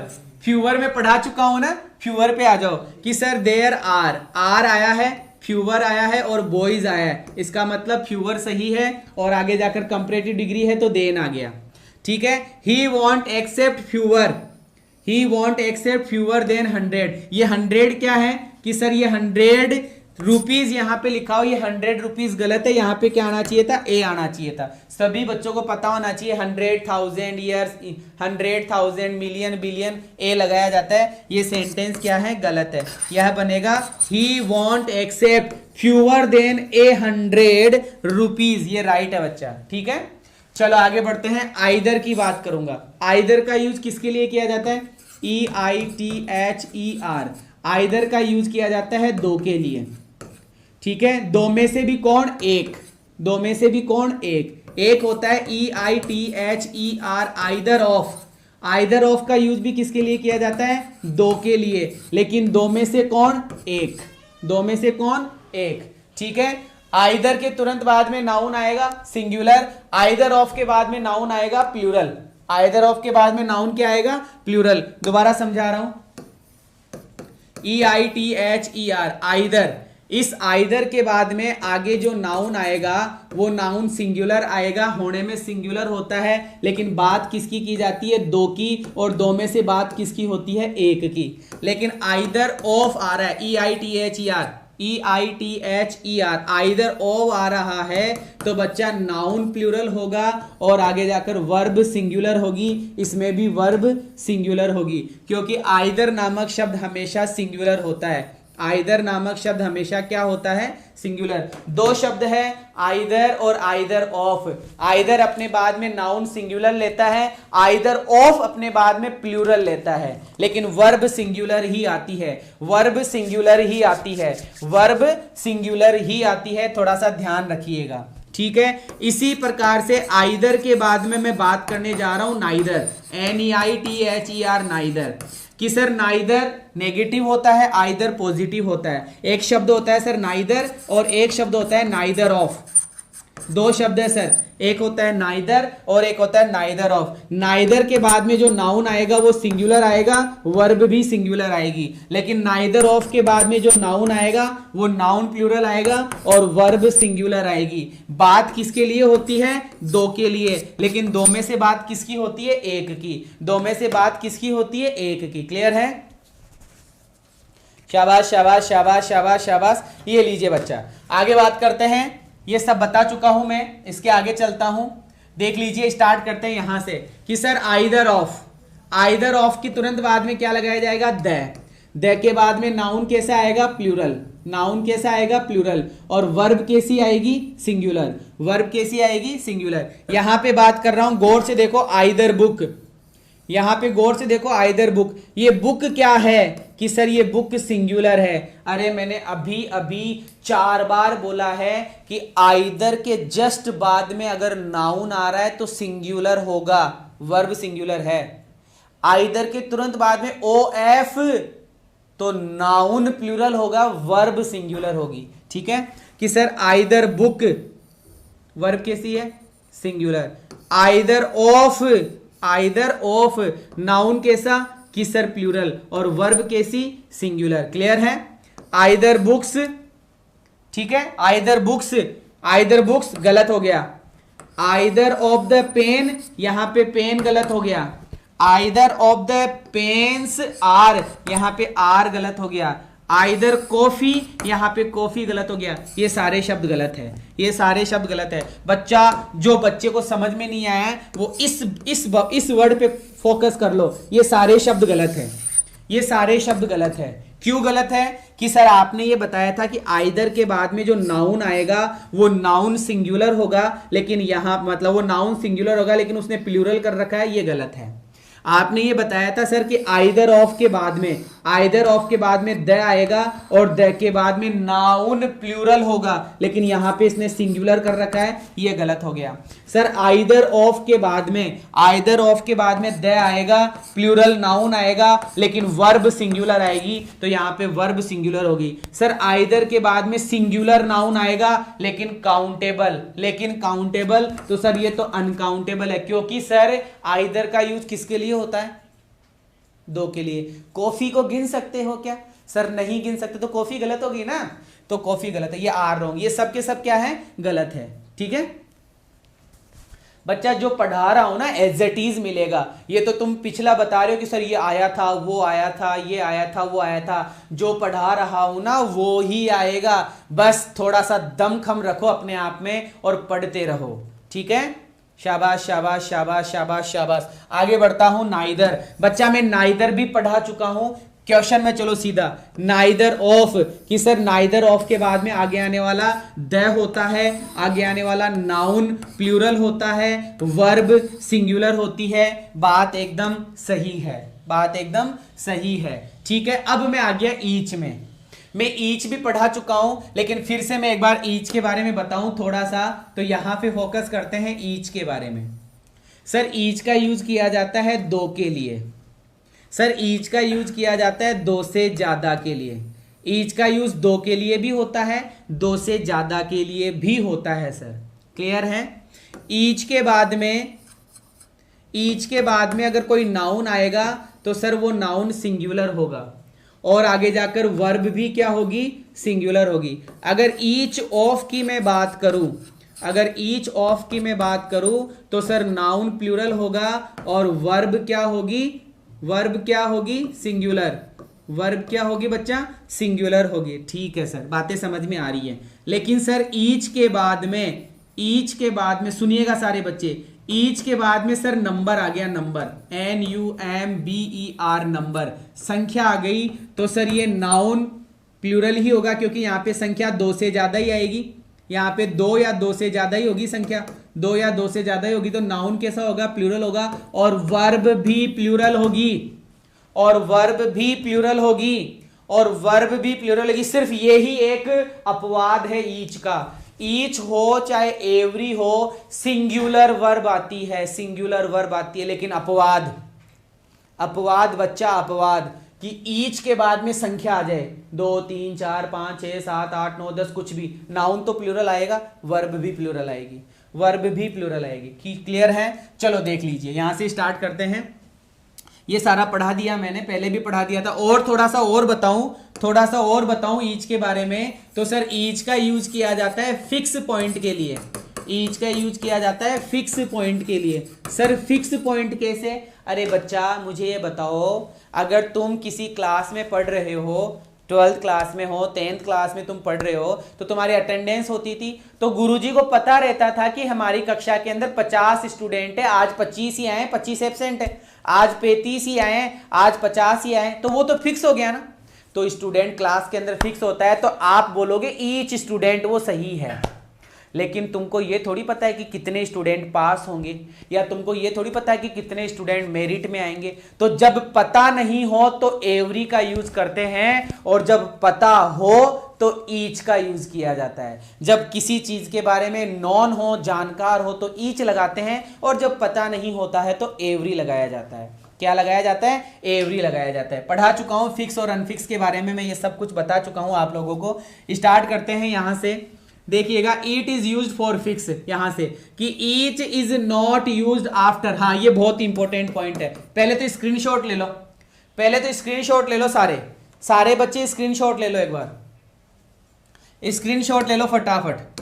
फ्यूअर में पढ़ा चुका हूं ना, फ्यूअर पे आ जाओ। कि सर देयर आर, आर आया है, फ्यूअर आया है और बॉयज आया है, इसका मतलब फ्यूअर सही है और आगे जाकर कंपैरेटिव डिग्री है तो देन आ गया। ठीक है, ही won't accept fewer, he won't accept fewer than 100। ये 100 क्या है कि सर ये 100 रुपीज यहां पे लिखा हो, ये 100 रुपीज गलत है, यहां पे क्या आना चाहिए था, ए आना चाहिए था। सभी बच्चों को पता होना चाहिए 100,000 ईयर्स, 100,000 मिलियन बिलियन ए लगाया जाता है। ये सेंटेंस क्या है, गलत है। यह बनेगा ही won't accept fewer than 100 rupees, ये राइट है बच्चा। ठीक है, चलो आगे बढ़ते हैं। आइदर की बात करूंगा। आइदर का यूज किसके लिए किया जाता है, EITHER, आइदर का यूज किया जाता है दो के लिए। ठीक है, दो में से भी कौन, एक, दो में से भी कौन, एक, एक होता है EITHER, either of. Either of का यूज भी किसके लिए किया जाता है, दो के लिए, लेकिन दो में से कौन, एक, दो में से कौन, एक। ठीक है, आइदर के तुरंत बाद में नाउन आएगा सिंगुलर, आइदर ऑफ के बाद में नाउन आएगा प्लूरल, आइदर ऑफ के बाद में नाउन क्या आएगा, प्लूरल। दोबारा समझा रहा हूं EITHER, आइदर। इस आइदर के बाद में आगे जो नाउन आएगा वो नाउन सिंगुलर आएगा, होने में सिंगुलर होता है, लेकिन बात किसकी की जाती है? दो की, और दो में से बात किसकी होती है? एक की। लेकिन आइदर ऑफ आ रहा है, EITHER, आइदर ऑफ आ रहा है तो बच्चा नाउन प्लूरल होगा और आगे जाकर वर्ब सिंगुलर होगी, इसमें भी वर्ब सिंगुलर होगी, क्योंकि आइदर नामक शब्द हमेशा सिंगुलर होता है। आइदर नामक शब्द हमेशा क्या होता है? सिंगुलर। दो शब्द है आइदर और आइदर ऑफ। आइदर अपने बाद में नाउन सिंगुलर लेता है, आइदर ऑफ अपने बाद में प्लूरल लेता है, लेकिन वर्ब सिंगुलर ही आती है, वर्ब सिंगुलर ही आती है, वर्ब सिंगुलर ही आती है, थोड़ा सा ध्यान रखिएगा, ठीक है। इसी प्रकार से आइदर के बाद में मैं बात करने जा रहा हूं नाइदर, NEITHER, नाइदर। कि सर नाइदर नेगेटिव होता है, आइदर पॉजिटिव होता है। एक शब्द होता है सर नाइदर और एक शब्द होता है नाइदर ऑफ। दो शब्द है सर, एक होता है नाइदर और एक होता है नाइदर ऑफ। नाइदर के बाद में जो नाउन आएगा वो सिंगुलर आएगा, वर्ब भी सिंगुलर आएगी, लेकिन नाइदर ऑफ के बाद में जो नाउन आएगा वो नाउन प्लूरल आएगा और वर्ब सिंगुलर आएगी। बात किसके लिए होती है? दो के लिए, लेकिन दो में से बात किसकी होती है? एक की। दो में से बात किसकी होती है? एक की। क्लियर है? शाबाश शाबाश शाबाश शाबाश शाबाश। ये लीजिए बच्चा, आगे बात करते हैं। ये सब बता चुका हूं मैं, इसके आगे चलता हूं। देख लीजिए, स्टार्ट करते हैं यहां से कि sir either of, either of की तुरंत बाद में क्या लगाया जाएगा? द के बाद में नाउन कैसा आएगा? प्लूरल। नाउन कैसा आएगा? प्लूरल। और वर्ब कैसी आएगी? सिंगुलर। वर्ब कैसी आएगी? सिंगुलर। यहां पे बात कर रहा हूं, गौर से देखो, आइदर बुक। यहां पे गौर से देखो, आइदर बुक। ये बुक क्या है? कि सर ये बुक सिंगुलर है। अरे मैंने अभी अभी 4 बार बोला है कि आइदर के जस्ट बाद में अगर नाउन आ रहा है तो सिंगुलर होगा, वर्ब सिंगुलर है। आइदर के तुरंत बाद में OF तो नाउन प्लूरल होगा, वर्ब सिंगुलर होगी, ठीक है। कि सर आइदर बुक, वर्ब कैसी है? Singular. Either of, either of noun कैसा? कि सर प्लूरल, और वर्ब कैसी? सिंगुलर। क्लियर है? आइदर बुक्स, ठीक है। आइदर बुक्स, आइदर बुक्स गलत हो गया। आइदर ऑफ द पेन, यहां पे पेन गलत हो गया। Either of the pens are, यहां पे आर गलत हो गया। आइदर कॉफी, यहां पे कॉफी गलत हो गया। ये सारे शब्द गलत है, ये सारे शब्द गलत है। बच्चा, जो बच्चे को समझ में नहीं आया है वो इस वर्ड पे फोकस कर लो। ये सारे शब्द गलत है, ये सारे शब्द गलत है। क्यों गलत है? कि सर आपने ये बताया था कि आइदर के बाद में जो नाउन आएगा वो नाउन सिंगुलर होगा, लेकिन यहां मतलब वो नाउन सिंगुलर होगा लेकिन उसने प्लूरल कर रखा है, ये गलत है। आपने ये बताया था सर कि आइदर ऑफ के बाद में, आइदर ऑफ के बाद में द आएगा और द के बाद में नाउन प्लूरल होगा, लेकिन यहां पे इसने सिंगुलर कर रखा है, ये गलत हो गया। सर आइदर ऑफ के बाद में, आइदर ऑफ के बाद में द आएगा, प्लूरल नाउन आएगा, लेकिन वर्ब सिंगुलर आएगी, तो यहां पे वर्ब सिंगुलर होगी। सर आइदर के बाद में सिंगुलर नाउन आएगा लेकिन काउंटेबल, लेकिन काउंटेबल, तो सर ये तो अनकाउंटेबल है, क्योंकि सर आइदर का यूज किसके लिए होता है? दो के लिए। कॉफी को गिन सकते हो क्या? सर नहीं गिन सकते, तो कॉफी गलत होगी ना, तो कॉफी गलत है, ये आर रॉन्ग। ये सब के सब क्या है? गलत है, ठीक है। बच्चा जो पढ़ा रहा हूं ना एज इट इज मिलेगा। ये तो तुम पिछला बता रहे हो कि सर ये आया था, वो आया था, ये आया था, वो आया था। जो पढ़ा रहा हूं ना वो ही आएगा, बस थोड़ा सा दमखम रखो अपने आप में और पढ़ते रहो, ठीक है। शाबाश शाबाश शाबाश शाबाश शाबाश। आगे बढ़ता हूं, नाइदर। बच्चा मैं नाइदर भी पढ़ा चुका हूं। क्वेश्चन में चलो सीधा, नाइदर ऑफ, कि सर नाइदर ऑफ के बाद में आगे आने वाला द होता है, आगे आने वाला नाउन प्लूरल होता है, वर्ब सिंगुलर होती है। बात एकदम सही है, बात एकदम सही है, ठीक है। अब मैं आ गया ईच में। मैं ईच भी पढ़ा चुका हूं, लेकिन फिर से मैं एक बार ईच के बारे में बताऊं थोड़ा सा, तो यहां पे फोकस करते हैं ईच के बारे में। सर ईच का यूज किया जाता है दो के लिए। सर ईच का यूज किया जाता है दो से ज्यादा के लिए। ईच का यूज दो के लिए भी होता है, दो से ज्यादा के लिए भी होता है सर। क्लियर है? ईच के बाद में, ईच के बाद में अगर कोई नाउन आएगा तो सर वो नाउन सिंगुलर होगा, और आगे जाकर वर्ब भी क्या होगी, सिंगुलर होगी। अगर ईच ऑफ की मैं बात करूं, अगर ईच ऑफ की मैं बात करूं तो सर नाउन प्लूरल होगा और वर्ब क्या होगी, वर्ब क्या होगी, सिंगुलर। वर्ब क्या होगी बच्चा, सिंगुलर होगी। ठीक है सर, बातें समझ में आ रही है। लेकिन सर ईच के बाद में, ईच के बाद में सुनिएगा सारे बच्चे, ईच के बाद में सर नंबर आ गया, नंबर, NUMBER, नंबर, संख्या आ गई, तो सर ये नाउन प्लूरल ही होगा क्योंकि यहां पे संख्या दो से ज्यादा ही आएगी। यहाँ पे दो या दो से ज्यादा ही होगी संख्या, दो या दो से ज्यादा ही होगी, तो नाउन कैसा होगा, प्लूरल होगा। और वर्ब भी प्लूरल होगी, और वर्ब भी प्लूरल होगी, और वर्ब भी प्लूरल होगी। सिर्फ यही एक अपवाद है ईच का। ईच हो चाहे एवरी हो, सिंगुलर वर्ब आती है, सिंगुलर वर्ब आती है। लेकिन अपवाद, अपवाद बच्चा, अपवाद, कि ईच के बाद में संख्या आ जाए 2 3 4 5 6 7 8 9 10 कुछ भी, नाउन तो प्लूरल आएगा, वर्ब भी प्लूरल आएगी, वर्ब भी प्लूरल आएगी। क्लियर है? चलो देख लीजिए, यहां से स्टार्ट करते हैं। ये सारा पढ़ा दिया मैंने, पहले भी पढ़ा दिया था। और थोड़ा सा और बताऊं, थोड़ा सा और बताऊं ईच के बारे में, तो सर ईच का यूज किया जाता है फिक्स पॉइंट के लिए। ईच का यूज किया जाता है फिक्स पॉइंट के लिए। सर फिक्स पॉइंट कैसे? अरे बच्चा मुझे ये बताओ, अगर तुम किसी क्लास में पढ़ रहे हो, 12th क्लास में हो, 10th क्लास में तुम पढ़ रहे हो, तो तुम्हारी अटेंडेंस होती थी, तो गुरुजी को पता रहता था कि हमारी कक्षा के अंदर 50 स्टूडेंट है, आज 25 ही आए, 25 एब्सेंट है, आज 35 ही आए, आज 50 ही आए, तो वो तो फिक्स हो गया ना। तो स्टूडेंट क्लास के अंदर फिक्स होता है, तो आप बोलोगे ईच स्टूडेंट वो सही है। लेकिन तुमको ये थोड़ी पता है कि कितने स्टूडेंट पास होंगे, या तुमको ये थोड़ी पता है कि कितने स्टूडेंट मेरिट में आएंगे। तो जब पता नहीं हो तो एवरी का यूज करते हैं, और जब पता हो तो ईच का यूज किया जाता है। जब किसी चीज के बारे में नॉन हो, जानकार हो, तो ईच लगाते हैं, और जब पता नहीं होता है तो एवरी लगाया जाता है। क्या लगाया जाता है? एवरी लगाया जाता है। पढ़ा चुका हूं फिक्स और अनफिक्स के बारे में, मैं ये सब कुछ बता चुका हूं आप लोगों को। स्टार्ट करते हैं यहां से, देखिएगा it is use for fix, यहां से कि each is not use after. हाँ ये बहुत इंपॉर्टेंट पॉइंट है। पहले तो स्क्रीनशॉट ले लो, पहले तो स्क्रीनशॉट ले लो, सारे बच्चे स्क्रीनशॉट ले लो, एक बार स्क्रीनशॉट ले लो फटाफट।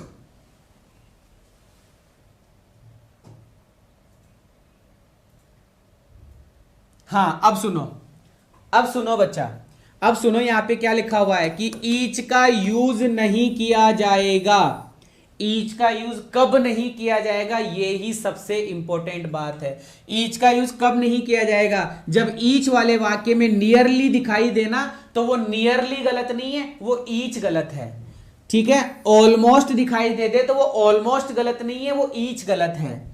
हाँ अब सुनो, अब सुनो बच्चा, अब सुनो यहां पे क्या लिखा हुआ है कि ईच का यूज नहीं किया जाएगा। ईच का यूज कब नहीं किया जाएगा, ये ही सबसे इंपॉर्टेंट बात है। ईच का यूज कब नहीं किया जाएगा? जब ईच वाले वाक्य में नियरली दिखाई देना, तो वो नियरली गलत नहीं है, वो ईच गलत है। ठीक है, ऑलमोस्ट दिखाई दे दे तो वो ऑलमोस्ट गलत नहीं है, वो ईच गलत है।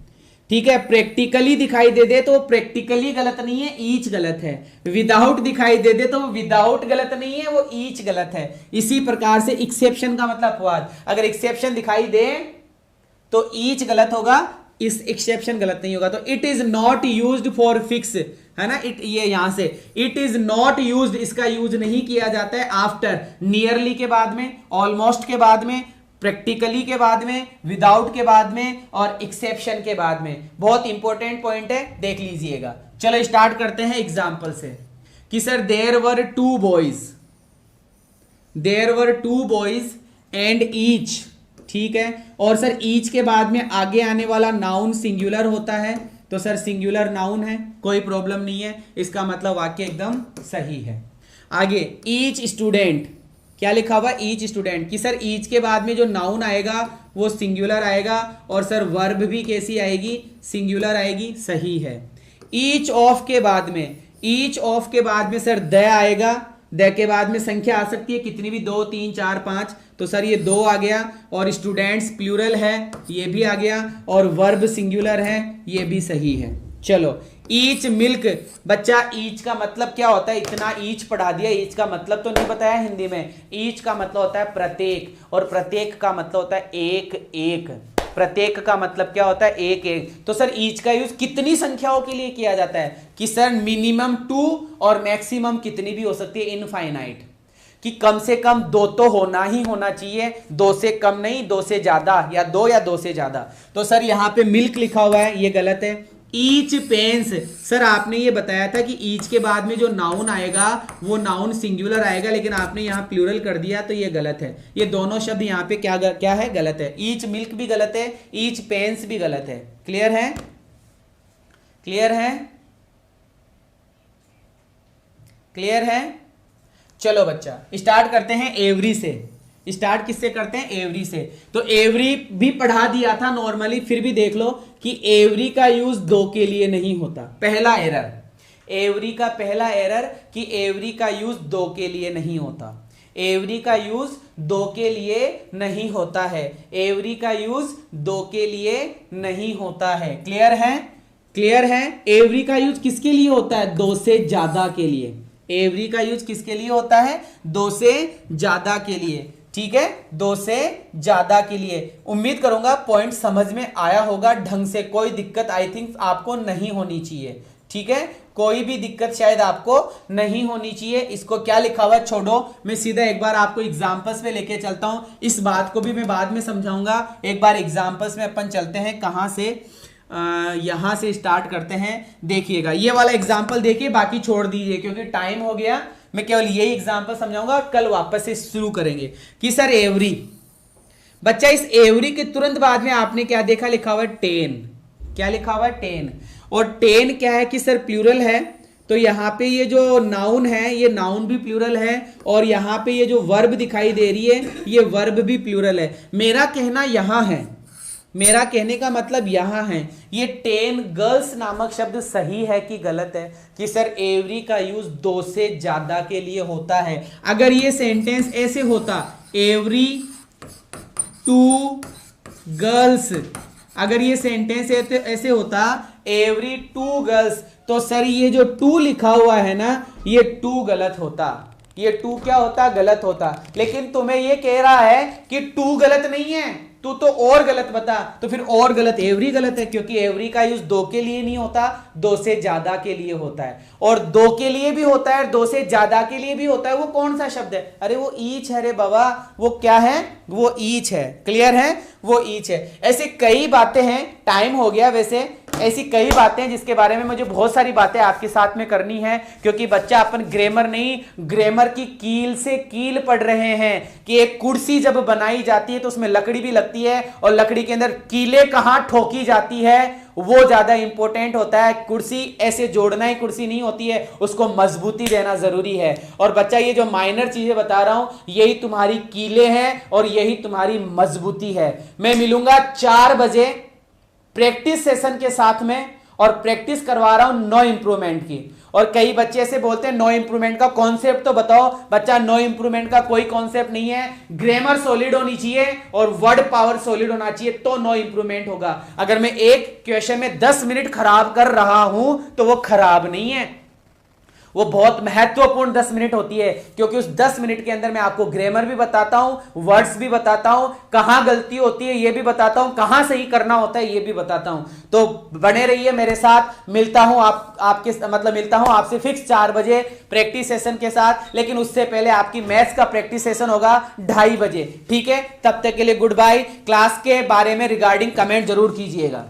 ठीक है, प्रैक्टिकली दिखाई दे दे तो वो प्रैक्टिकली गलत नहीं है, ईच गलत है। विदाउट दिखाई दे दे तो वो विदाउट गलत नहीं है, वो ईच गलत है। इसी प्रकार से एक्सेप्शन का मतलब अपवाद, अगर एक्सेप्शन दिखाई दे तो ईच गलत होगा, इस एक्सेप्शन गलत नहीं होगा। तो it is not used for fix, है ना, इट, ये यहां से इट इज नॉट यूज्ड, इसका यूज नहीं किया जाता है आफ्टर, नियरली के बाद में, ऑलमोस्ट के बाद में, प्रैक्टिकली के बाद में, विदाउट के बाद में, और एक्सेप्शन के बाद में। बहुत इंपॉर्टेंट पॉइंट है, देख लीजिएगा। चलो स्टार्ट करते हैं एग्जांपल से कि sir there were two boys, there were two boys and each. ठीक है, और सर ईच के बाद में आगे आने वाला नाउन सिंगुलर होता है, तो सर सिंगुलर नाउन है, कोई प्रॉब्लम नहीं है, इसका मतलब वाक्य एकदम सही है। आगे ईच स्टूडेंट, क्या लिखा हुआ? ईच स्टूडेंट, कि सर ईच के बाद में जो नाउन आएगा वो सिंगुलर आएगा, और सर वर्ब भी कैसी आएगी? सिंगुलर आएगी, सही है। ईच ऑफ के बाद में, ईच ऑफ के बाद में सर द आएगा, द के बाद में संख्या आ सकती है कितनी भी, 2 3 4 5, तो सर ये 2 आ गया, और स्टूडेंट्स प्लूरल है, ये भी आ गया, और वर्ब सिंगुलर है, ये भी सही है। चलो ईच मिल्क, बच्चा ईच का मतलब क्या होता है? इतना ईच पढ़ा दिया, ईच का मतलब तो नहीं बताया हिंदी में। ईच का मतलब होता है प्रत्येक, और प्रत्येक का मतलब होता है एक एक। प्रत्येक का मतलब क्या होता है? एक एक। तो सर ईच का यूज कितनी संख्याओं के लिए किया जाता है? कि सर मिनिमम 2 और मैक्सिमम कितनी भी हो सकती है, इनफाइनाइट, कि कम से कम 2 तो होना ही होना चाहिए, 2 से कम नहीं, 2 से ज्यादा, या 2 या 2 से ज्यादा। तो सर यहां पे मिल्क लिखा हुआ है, ये गलत है। Each pens. सर आपने ये बताया था कि ईच के बाद में जो नाउन आएगा वो नाउन सिंगुलर आएगा, लेकिन आपने यहाँ प्लूरल कर दिया तो ये गलत है। ये दोनों शब्द यहाँ पे क्या है, गलत है। ईच मिल्क भी गलत है, ईच पेन्स भी गलत है। क्लियर है? क्लियर है? क्लियर है? चलो बच्चा स्टार्ट करते हैं एवरी से। स्टार्ट किससे करते हैं? एवरी से। तो एवरी भी पढ़ा दिया था नॉर्मली, फिर भी देख लो कि एवरी का यूज दो के लिए नहीं होता। पहला एरर, एवरी का पहला एरर कि एवरी का यूज दो के लिए नहीं होता। एवरी का यूज दो के लिए नहीं होता है। एवरी का यूज दो के लिए नहीं होता है। क्लियर है? क्लियर है? एवरी का यूज किसके लिए होता है? दो से ज्यादा के लिए। एवरी का यूज किसके लिए होता है? दो से ज्यादा के लिए। ठीक है, दो से ज्यादा के लिए। उम्मीद करूंगा पॉइंट समझ में आया होगा ढंग से। कोई दिक्कत आई थिंक आपको नहीं होनी चाहिए। ठीक है, कोई भी दिक्कत शायद आपको नहीं होनी चाहिए। इसको क्या लिखा हुआ छोड़ो, मैं सीधा एक बार आपको एग्जांपल्स पे लेके चलता हूं। इस बात को भी मैं बाद में समझाऊंगा। एक बार एग्जांपल्स में अपन चलते हैं। कहां से? यहां से स्टार्ट करते हैं। देखिएगा ये वाला एग्जाम्पल देखिए, बाकी छोड़ दीजिए क्योंकि टाइम हो गया। मैं केवल यही एग्जाम्पल समझाऊंगा, कल वापस से शुरू करेंगे कि सर एवरी। बच्चा इस एवरी के तुरंत बाद में आपने क्या देखा? लिखा हुआ है 10। क्या लिखा हुआ है? 10। और 10 क्या है कि सर प्लूरल है। तो यहां पे ये जो नाउन है ये नाउन भी प्लूरल है, और यहां पे ये जो वर्ब दिखाई दे रही है ये वर्ब भी प्लूरल है। मेरा कहना यहां है, मेरा कहने का मतलब यहां है ये 10 गर्ल्स नामक शब्द सही है कि गलत है? कि सर एवरी का यूज दो से ज्यादा के लिए होता है। अगर ये सेंटेंस ऐसे होता, एवरी 2 गर्ल्स, अगर ये सेंटेंस ऐसे होता एवरी 2 गर्ल्स, तो सर ये जो 2 लिखा हुआ है ना ये 2 गलत होता। ये 2 क्या होता? गलत होता। लेकिन तुम्हें ये कह रहा है कि 2 गलत नहीं है, तू तो और गलत बता। तो फिर और गलत एवरी गलत है, क्योंकि एवरी का यूज दो के लिए नहीं होता, दो से ज्यादा के लिए होता है। और दो के लिए भी होता है, दो से ज्यादा के लिए भी होता है। वो कौन सा शब्द है? अरे वो ईच है रे बाबा। वो क्या है? वो ईच है। क्लियर है? वो ईच है। ऐसी कई बातें हैं, टाइम हो गया वैसे। ऐसी कई बातें हैं जिसके बारे में मुझे बहुत सारी बातें आपके साथ में करनी है, क्योंकि बच्चा अपन ग्रामर नहीं, ग्रामर की कील से कील पढ़ रहे हैं कि एक कुर्सी जब बनाई जाती है तो उसमें लकड़ी भी लगती है, और लकड़ी के अंदर कीलें कहां ठोकी जाती है वो ज्यादा इंपॉर्टेंट होता है। कुर्सी ऐसे जोड़ना ही कुर्सी नहीं होती है, उसको मजबूती देना जरूरी है। और बच्चा ये जो माइनर चीजें बता रहा हूं यही तुम्हारी कीलें हैं और यही तुम्हारी मजबूती है। मैं मिलूंगा 4 बजे प्रैक्टिस सेशन के साथ में, और प्रैक्टिस करवा रहा हूं नो इंप्रूवमेंट की। और कई बच्चे ऐसे बोलते हैं नो इंप्रूवमेंट का कॉन्सेप्ट तो बताओ। बच्चा नो इंप्रूवमेंट का कोई कॉन्सेप्ट नहीं है। ग्रामर सॉलिड होनी चाहिए और वर्ड पावर सॉलिड होना चाहिए तो नो इंप्रूवमेंट होगा। अगर मैं एक क्वेश्चन में 10 मिनट खराब कर रहा हूं तो वो खराब नहीं है, वो बहुत महत्वपूर्ण 10 मिनट होती है, क्योंकि उस 10 मिनट के अंदर मैं आपको ग्रामर भी बताता हूं, वर्ड्स भी बताता हूं, कहां गलती होती है ये भी बताता हूं, कहां सही करना होता है ये भी बताता हूं। तो बने रहिए मेरे साथ। मिलता हूं मिलता हूं आपसे फिक्स 4 बजे प्रैक्टिस सेशन के साथ। लेकिन उससे पहले आपकी मैथ्स का प्रैक्टिस सेशन होगा 2:30 बजे। ठीक है, तब तक के लिए गुड बाय। क्लास के बारे में रिगार्डिंग कमेंट जरूर कीजिएगा।